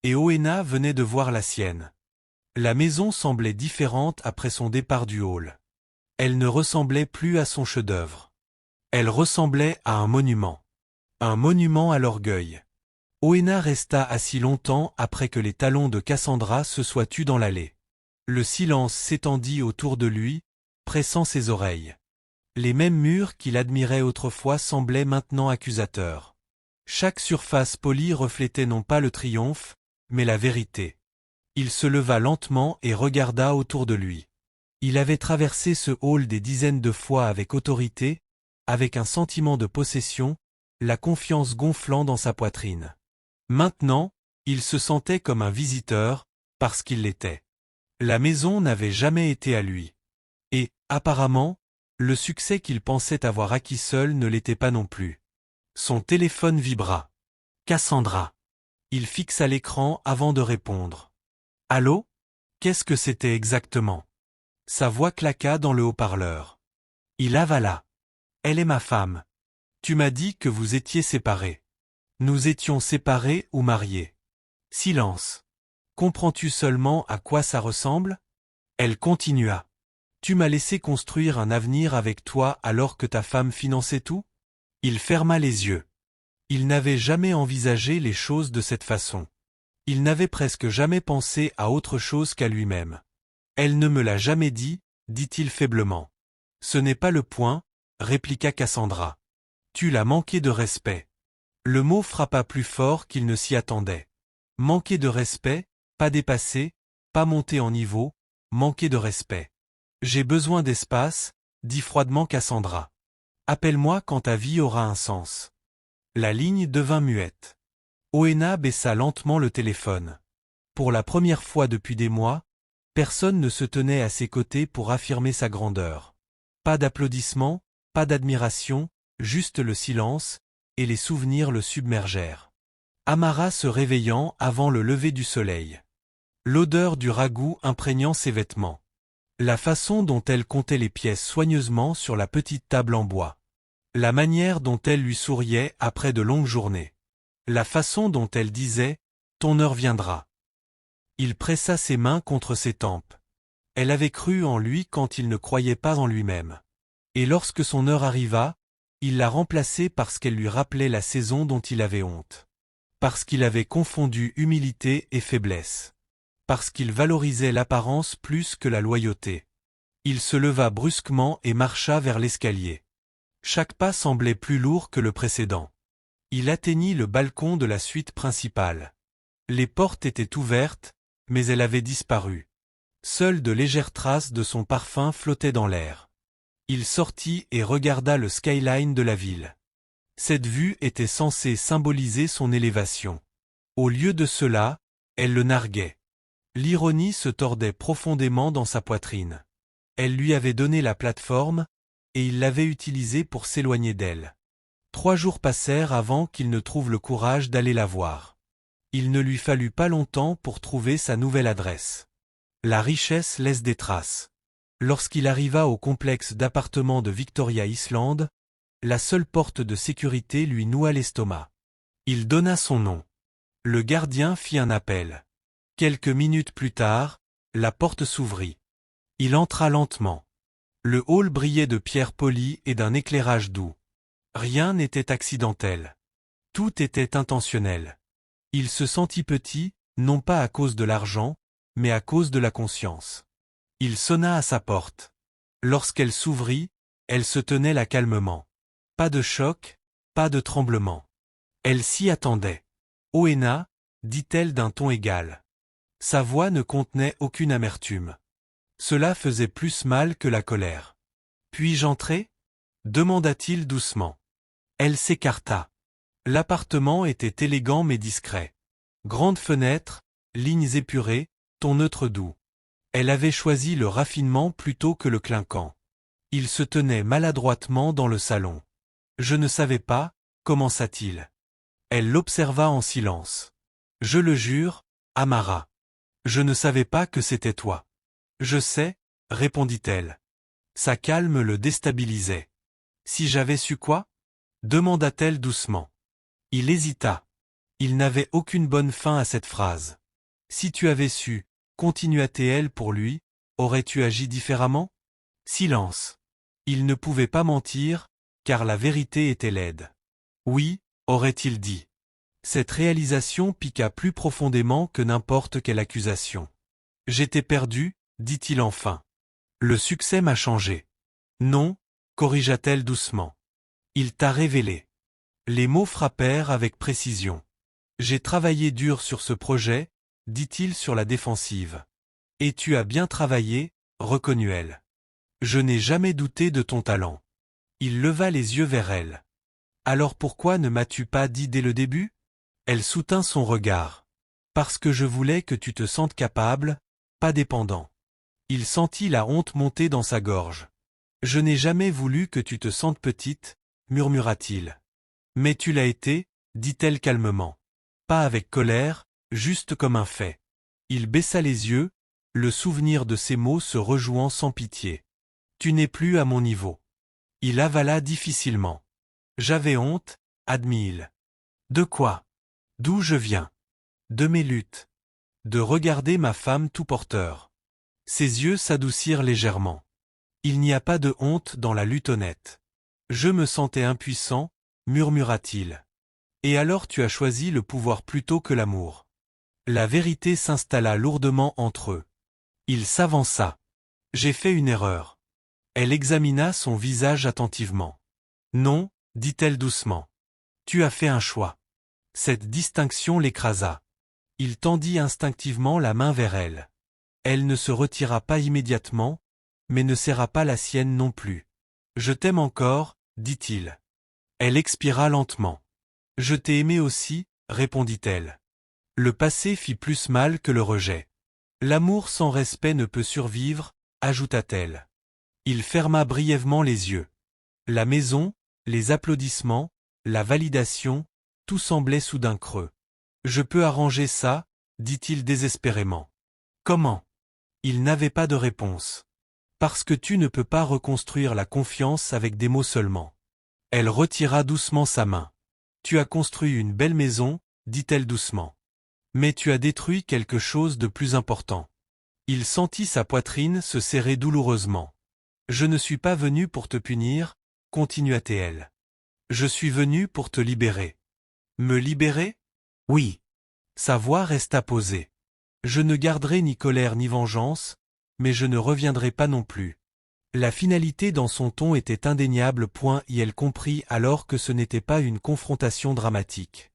A: Et Oena venait de voir la sienne. La maison semblait différente après son départ du hall. Elle ne ressemblait plus à son chef-d'œuvre. Elle ressemblait à un monument. Un monument à l'orgueil. Oena resta assis longtemps après que les talons de Cassandra se soient tus dans l'allée. Le silence s'étendit autour de lui, pressant ses oreilles. Les mêmes murs qu'il admirait autrefois semblaient maintenant accusateurs. Chaque surface polie reflétait non pas le triomphe, mais la vérité. Il se leva lentement et regarda autour de lui. Il avait traversé ce hall des dizaines de fois avec autorité, avec un sentiment de possession, la confiance gonflant dans sa poitrine. Maintenant, il se sentait comme un visiteur, parce qu'il l'était. La maison n'avait jamais été à lui. Et, apparemment, le succès qu'il pensait avoir acquis seul ne l'était pas non plus. Son téléphone vibra. Cassandra. Il fixa l'écran avant de répondre. Allô? Qu'est-ce que c'était exactement? Sa voix claqua dans le haut-parleur. Il avala. Elle est ma femme. Tu m'as dit que vous étiez séparés. Nous étions séparés ou mariés. Silence. Comprends-tu seulement à quoi ça ressemble? Elle continua. Tu m'as laissé construire un avenir avec toi alors que ta femme finançait tout? Il ferma les yeux. Il n'avait jamais envisagé les choses de cette façon. Il n'avait presque jamais pensé à autre chose qu'à lui-même. Elle ne me l'a jamais dit, dit-il faiblement. Ce n'est pas le point, répliqua Cassandra. Tu l'as manqué de respect. Le mot frappa plus fort qu'il ne s'y attendait. Manquer de respect, pas dépasser, pas monter en niveau, manquer de respect. J'ai besoin d'espace, dit froidement Cassandra. Appelle-moi quand ta vie aura un sens. La ligne devint muette. Oena baissa lentement le téléphone. Pour la première fois depuis des mois, personne ne se tenait à ses côtés pour affirmer sa grandeur. Pas d'applaudissements, pas d'admiration, juste le silence, et les souvenirs le submergèrent. Amara se réveillant avant le lever du soleil. L'odeur du ragoût imprégnant ses vêtements. La façon dont elle comptait les pièces soigneusement sur la petite table en bois. La manière dont elle lui souriait après de longues journées. La façon dont elle disait « Ton heure viendra ». Il pressa ses mains contre ses tempes. Elle avait cru en lui quand il ne croyait pas en lui-même. Et lorsque son heure arriva, il l'a remplacée parce qu'elle lui rappelait la saison dont il avait honte. Parce qu'il avait confondu humilité et faiblesse. Parce qu'il valorisait l'apparence plus que la loyauté. Il se leva brusquement et marcha vers l'escalier. Chaque pas semblait plus lourd que le précédent. Il atteignit le balcon de la suite principale. Les portes étaient ouvertes, mais elle avait disparu. Seules de légères traces de son parfum flottaient dans l'air. Il sortit et regarda le skyline de la ville. Cette vue était censée symboliser son élévation. Au lieu de cela, elle le narguait. L'ironie se tordait profondément dans sa poitrine. Elle lui avait donné la plateforme, et il l'avait utilisée pour s'éloigner d'elle. 3 jours passèrent avant qu'il ne trouve le courage d'aller la voir. Il ne lui fallut pas longtemps pour trouver sa nouvelle adresse. La richesse laisse des traces. Lorsqu'il arriva au complexe d'appartements de Victoria Island, la seule porte de sécurité lui noua l'estomac. Il donna son nom. Le gardien fit un appel. Quelques minutes plus tard, la porte s'ouvrit. Il entra lentement. Le hall brillait de pierres polies et d'un éclairage doux. Rien n'était accidentel. Tout était intentionnel. Il se sentit petit, non pas à cause de l'argent, mais à cause de la conscience. Il sonna à sa porte. Lorsqu'elle s'ouvrit, elle se tenait là calmement. Pas de choc, pas de tremblement. Elle s'y attendait. « Oena » dit-elle d'un ton égal. Sa voix ne contenait aucune amertume. Cela faisait plus mal que la colère. « Puis-je entrer » demanda-t-il doucement. Elle s'écarta. L'appartement était élégant mais discret. Grandes fenêtres, lignes épurées, ton neutre doux. Elle avait choisi le raffinement plutôt que le clinquant. Il se tenait maladroitement dans le salon. Je ne savais pas, commença-t-il. Elle l'observa en silence. Je le jure, Amara. Je ne savais pas que c'était toi. Je sais, répondit-elle. Sa calme le déstabilisait. Si j'avais su quoi? Demanda-t-elle doucement. Il hésita. Il n'avait aucune bonne fin à cette phrase. Si tu avais su, continua-t-elle pour lui, aurais-tu agi différemment? Silence. Il ne pouvait pas mentir, car la vérité était laide. Oui, aurait-il dit. Cette réalisation piqua plus profondément que n'importe quelle accusation. J'étais perdu, dit-il enfin. Le succès m'a changé. Non, corrigea-t-elle doucement. Il t'a révélé. Les mots frappèrent avec précision. J'ai travaillé dur sur ce projet, dit-il sur la défensive. Et tu as bien travaillé, reconnut-elle. Je n'ai jamais douté de ton talent. Il leva les yeux vers elle. Alors pourquoi ne m'as-tu pas dit dès le début? Elle soutint son regard. Parce que je voulais que tu te sentes capable, pas dépendant. Il sentit la honte monter dans sa gorge. Je n'ai jamais voulu que tu te sentes petite, murmura-t-il. Mais tu l'as été, dit-elle calmement. Pas avec colère, juste comme un fait. Il baissa les yeux, le souvenir de ces mots se rejouant sans pitié. Tu n'es plus à mon niveau. Il avala difficilement. J'avais honte, admit-il. De quoi? D'où je viens? De mes luttes. De regarder ma femme tout porteur. Ses yeux s'adoucirent légèrement. Il n'y a pas de honte dans la lutte honnête. Je me sentais impuissant, murmura-t-il. Et alors tu as choisi le pouvoir plutôt que l'amour. La vérité s'installa lourdement entre eux. Il s'avança. J'ai fait une erreur. Elle examina son visage attentivement. Non, dit-elle doucement. Tu as fait un choix. Cette distinction l'écrasa. Il tendit instinctivement la main vers elle. Elle ne se retira pas immédiatement, mais ne serra pas la sienne non plus. Je t'aime encore, dit-il. Elle expira lentement. Je t'ai aimé aussi, répondit-elle. Le passé fit plus mal que le rejet. L'amour sans respect ne peut survivre, ajouta-t-elle. Il ferma brièvement les yeux. La maison, les applaudissements, la validation, tout semblait soudain creux. Je peux arranger ça, dit-il désespérément. Comment? Il n'avait pas de réponse. Parce que tu ne peux pas reconstruire la confiance avec des mots seulement. Elle retira doucement sa main. Tu as construit une belle maison, dit-elle doucement. Mais tu as détruit quelque chose de plus important. Il sentit sa poitrine se serrer douloureusement. Je ne suis pas venu pour te punir, continua-t-elle. Je suis venu pour te libérer. Me libérer? Oui. Sa voix resta posée. Je ne garderai ni colère ni vengeance, mais je ne reviendrai pas non plus. La finalité dans son ton était indéniable. Et elle comprit alors que ce n'était pas une confrontation dramatique.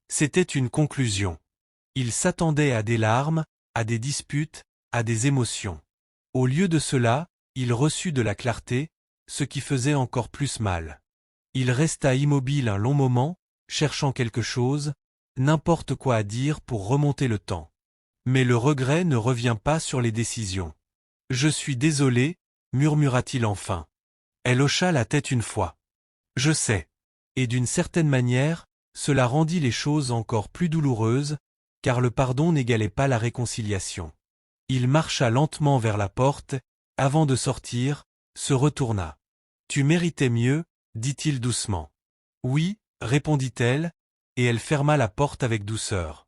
A: C'était une conclusion. Il s'attendait à des larmes, à des disputes, à des émotions. Au lieu de cela, il reçut de la clarté, ce qui faisait encore plus mal. Il resta immobile un long moment, cherchant quelque chose, n'importe quoi à dire pour remonter le temps. Mais le regret ne revient pas sur les décisions. Je suis désolé, murmura-t-il enfin. Elle hocha la tête une fois. Je sais. Et d'une certaine manière, cela rendit les choses encore plus douloureuses, car le pardon n'égalait pas la réconciliation. Il marcha lentement vers la porte, avant de sortir, se retourna. Tu méritais mieux, dit-il doucement. Oui, répondit-elle, et elle ferma la porte avec douceur.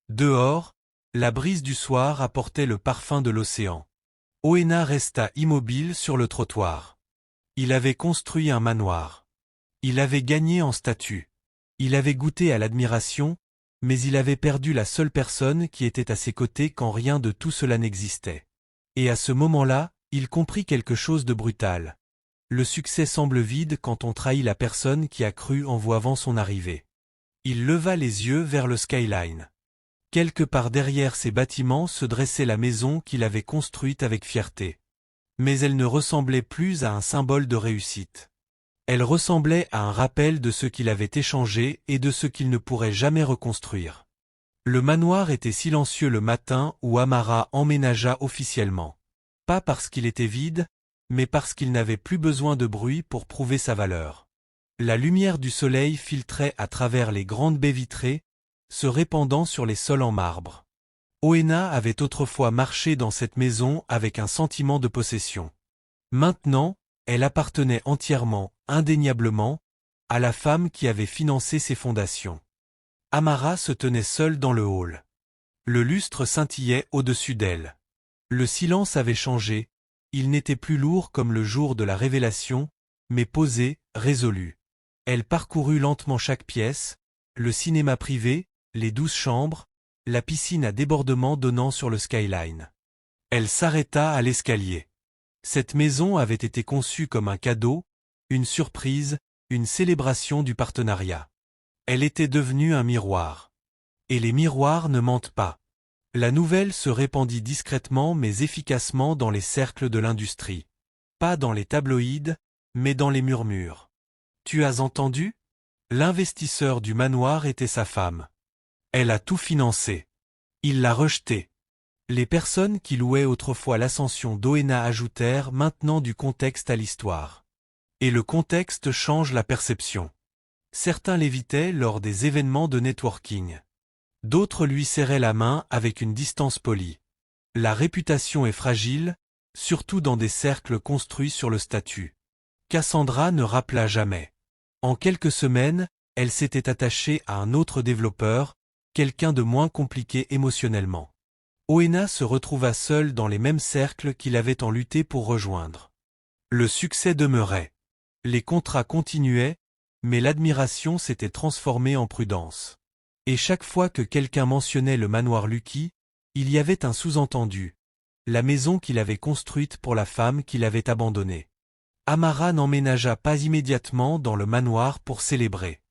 A: Dehors, la brise du soir apportait le parfum de l'océan. Oena resta immobile sur le trottoir. Il avait construit un manoir. Il avait gagné en statut. Il avait goûté à l'admiration, mais il avait perdu la seule personne qui était à ses côtés quand rien de tout cela n'existait. Et à ce moment-là, il comprit quelque chose de brutal. Le succès semble vide quand on trahit la personne qui a cru en vous avant son arrivée. Il leva les yeux vers le skyline. Quelque part derrière ces bâtiments se dressait la maison qu'il avait construite avec fierté. Mais elle ne ressemblait plus à un symbole de réussite. Elle ressemblait à un rappel de ce qu'il avait échangé et de ce qu'il ne pourrait jamais reconstruire. Le manoir était silencieux le matin où Amara emménagea officiellement. Pas parce qu'il était vide, mais parce qu'il n'avait plus besoin de bruit pour prouver sa valeur. La lumière du soleil filtrait à travers les grandes baies vitrées, se répandant sur les sols en marbre. Oena avait autrefois marché dans cette maison avec un sentiment de possession. Maintenant, elle appartenait entièrement, indéniablement, à la femme qui avait financé ses fondations. Amara se tenait seule dans le hall. Le lustre scintillait au-dessus d'elle. Le silence avait changé, il n'était plus lourd comme le jour de la révélation, mais posé, résolu. Elle parcourut lentement chaque pièce, le cinéma privé, les 12 chambres, la piscine à débordement donnant sur le skyline. Elle s'arrêta à l'escalier. Cette maison avait été conçue comme un cadeau, une surprise, une célébration du partenariat. Elle était devenue un miroir. Et les miroirs ne mentent pas. La nouvelle se répandit discrètement mais efficacement dans les cercles de l'industrie. Pas dans les tabloïds, mais dans les murmures. Tu as entendu? L'investisseur du manoir était sa femme. Elle a tout financé. Il l'a rejeté. Les personnes qui louaient autrefois l'ascension d'Oena ajoutèrent maintenant du contexte à l'histoire. Et le contexte change la perception. Certains l'évitaient lors des événements de networking. D'autres lui serraient la main avec une distance polie. La réputation est fragile, surtout dans des cercles construits sur le statut. Cassandra ne rappela jamais. En quelques semaines, elle s'était attachée à un autre développeur, quelqu'un de moins compliqué émotionnellement. Oena se retrouva seul dans les mêmes cercles qu'il avait tant lutté pour rejoindre. Le succès demeurait. Les contrats continuaient, mais l'admiration s'était transformée en prudence. Et chaque fois que quelqu'un mentionnait le manoir Lucky, il y avait un sous-entendu. La maison qu'il avait construite pour la femme qu'il avait abandonnée. Amara n'emménagea pas immédiatement dans le manoir pour célébrer.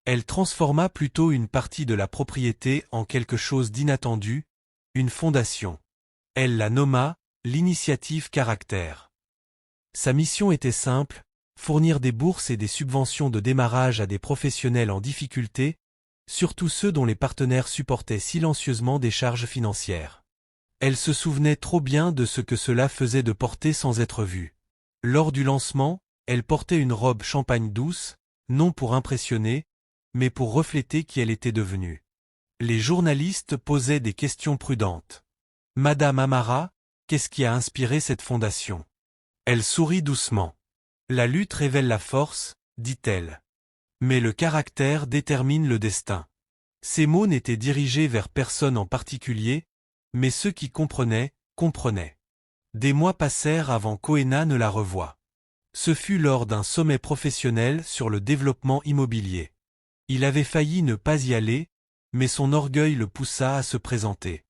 A: Elle transforma plutôt une partie de la propriété en quelque chose d'inattendu, une fondation. Elle la nomma l'initiative Caractère. Sa mission était simple, fournir des bourses et des subventions de démarrage à des professionnels en difficulté, surtout ceux dont les partenaires supportaient silencieusement des charges financières. Elle se souvenait trop bien de ce que cela faisait de porter sans être vue. Lors du lancement, elle portait une robe champagne douce, non pour impressionner, mais pour refléter qui elle était devenue. Les journalistes posaient des questions prudentes. « Madame Amara, qu'est-ce qui a inspiré cette fondation ?» Elle sourit doucement. « La lutte révèle la force, dit-elle. Mais le caractère détermine le destin. » Ces mots n'étaient dirigés vers personne en particulier, mais ceux qui comprenaient, comprenaient. Des mois passèrent avant qu'Oena ne la revoie. Ce fut lors d'un sommet professionnel sur le développement immobilier. Il avait failli ne pas y aller, mais son orgueil le poussa à se présenter.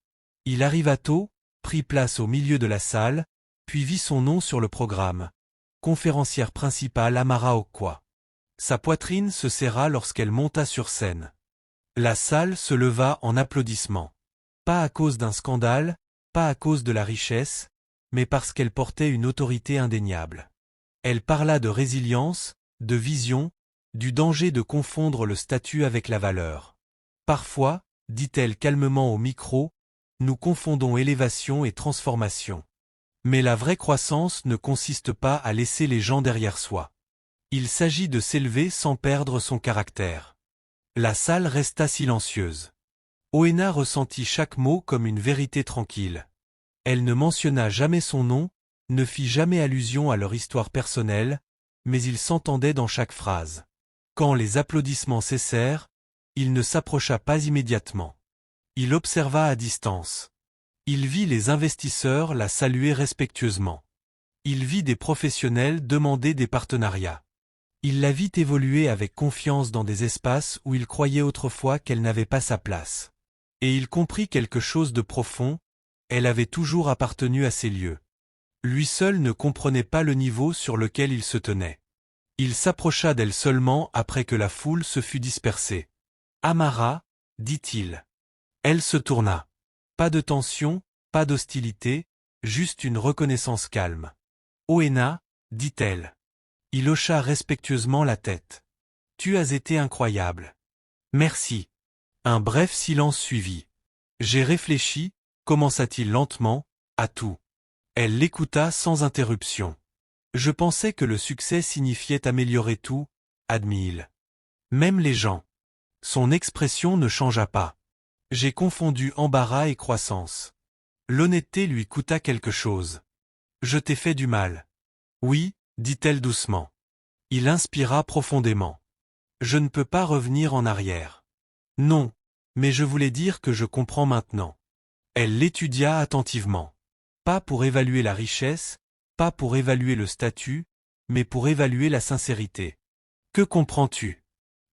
A: Il arriva tôt, prit place au milieu de la salle, puis vit son nom sur le programme. Conférencière principale Amara Okwa. Sa poitrine se serra lorsqu'elle monta sur scène. La salle se leva en applaudissements. Pas à cause d'un scandale, pas à cause de la richesse, mais parce qu'elle portait une autorité indéniable. Elle parla de résilience, de vision, du danger de confondre le statut avec la valeur. Parfois, dit-elle calmement au micro, nous confondons élévation et transformation. Mais la vraie croissance ne consiste pas à laisser les gens derrière soi. Il s'agit de s'élever sans perdre son caractère. La salle resta silencieuse. Oena ressentit chaque mot comme une vérité tranquille. Elle ne mentionna jamais son nom, ne fit jamais allusion à leur histoire personnelle, mais il s'entendait dans chaque phrase. Quand les applaudissements cessèrent, il ne s'approcha pas immédiatement. Il observa à distance. Il vit les investisseurs la saluer respectueusement. Il vit des professionnels demander des partenariats. Il la vit évoluer avec confiance dans des espaces où il croyait autrefois qu'elle n'avait pas sa place. Et il comprit quelque chose de profond, elle avait toujours appartenu à ces lieux. Lui seul ne comprenait pas le niveau sur lequel il se tenait. Il s'approcha d'elle seulement après que la foule se fut dispersée. « Amara, dit-il. » Elle se tourna. Pas de tension, pas d'hostilité, juste une reconnaissance calme. « Oena, dit-elle. » Il hocha respectueusement la tête. « Tu as été incroyable. »« Merci. » Un bref silence suivit. « J'ai réfléchi, commença-t-il lentement, à tout. » Elle l'écouta sans interruption. « Je pensais que le succès signifiait améliorer tout, » admit-il. « Même les gens. » Son expression ne changea pas. « J'ai confondu embarras et croissance. » L'honnêteté lui coûta quelque chose. « Je t'ai fait du mal. »« Oui, » dit-elle doucement. Il inspira profondément. « Je ne peux pas revenir en arrière. »« Non, mais je voulais dire que je comprends maintenant. » Elle l'étudia attentivement. Pas pour évaluer la richesse, pas pour évaluer le statut, mais pour évaluer la sincérité. « Que comprends-tu »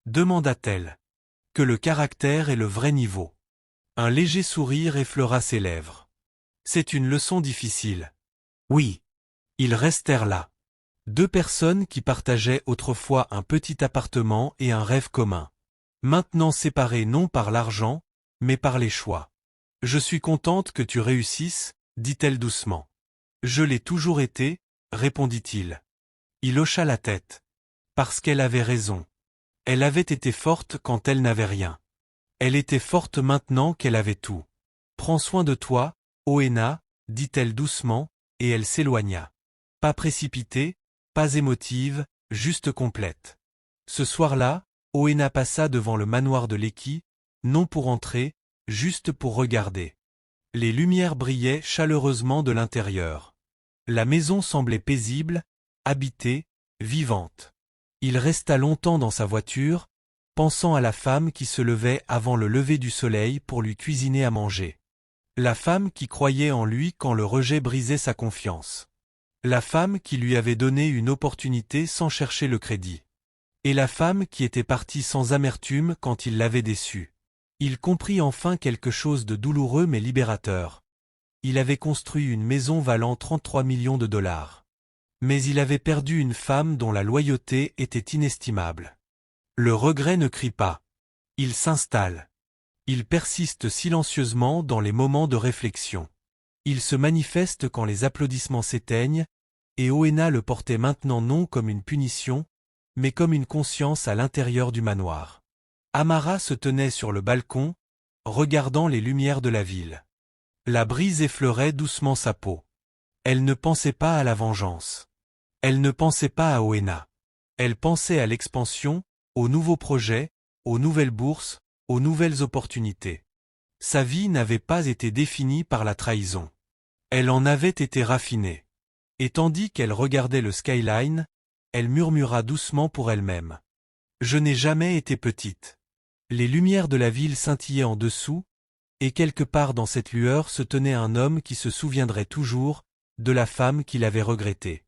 A: demanda-t-elle. « Que le caractère est le vrai niveau. » Un léger sourire effleura ses lèvres. « C'est une leçon difficile. » Oui. Ils restèrent là. Deux personnes qui partageaient autrefois un petit appartement et un rêve commun. Maintenant séparées non par l'argent, mais par les choix. « Je suis contente que tu réussisses, » dit-elle doucement. « Je l'ai toujours été, » répondit-il. Il hocha la tête. Parce qu'elle avait raison. Elle avait été forte quand elle n'avait rien. Elle était forte maintenant qu'elle avait tout. « Prends soin de toi, Oena, » dit-elle doucement, et elle s'éloigna. Pas précipitée, pas émotive, juste complète. Ce soir-là, Oena passa devant le manoir de Leki, non pour entrer, juste pour regarder. Les lumières brillaient chaleureusement de l'intérieur. La maison semblait paisible, habitée, vivante. Il resta longtemps dans sa voiture, pensant à la femme qui se levait avant le lever du soleil pour lui cuisiner à manger. La femme qui croyait en lui quand le rejet brisait sa confiance. La femme qui lui avait donné une opportunité sans chercher le crédit. Et la femme qui était partie sans amertume quand il l'avait déçue. Il comprit enfin quelque chose de douloureux mais libérateur. Il avait construit une maison valant 33 millions de dollars. Mais il avait perdu une femme dont la loyauté était inestimable. Le regret ne crie pas. Il s'installe. Il persiste silencieusement dans les moments de réflexion. Il se manifeste quand les applaudissements s'éteignent, et Oena le portait maintenant non comme une punition, mais comme une conscience à l'intérieur du manoir. Amara se tenait sur le balcon, regardant les lumières de la ville. La brise effleurait doucement sa peau. Elle ne pensait pas à la vengeance. Elle ne pensait pas à Oena. Elle pensait à l'expansion, aux nouveaux projets, aux nouvelles bourses, aux nouvelles opportunités. Sa vie n'avait pas été définie par la trahison. Elle en avait été raffinée. Et tandis qu'elle regardait le skyline, elle murmura doucement pour elle-même. Je n'ai jamais été petite. Les lumières de la ville scintillaient en dessous, et quelque part dans cette lueur se tenait un homme qui se souviendrait toujours de la femme qu'il avait regrettée.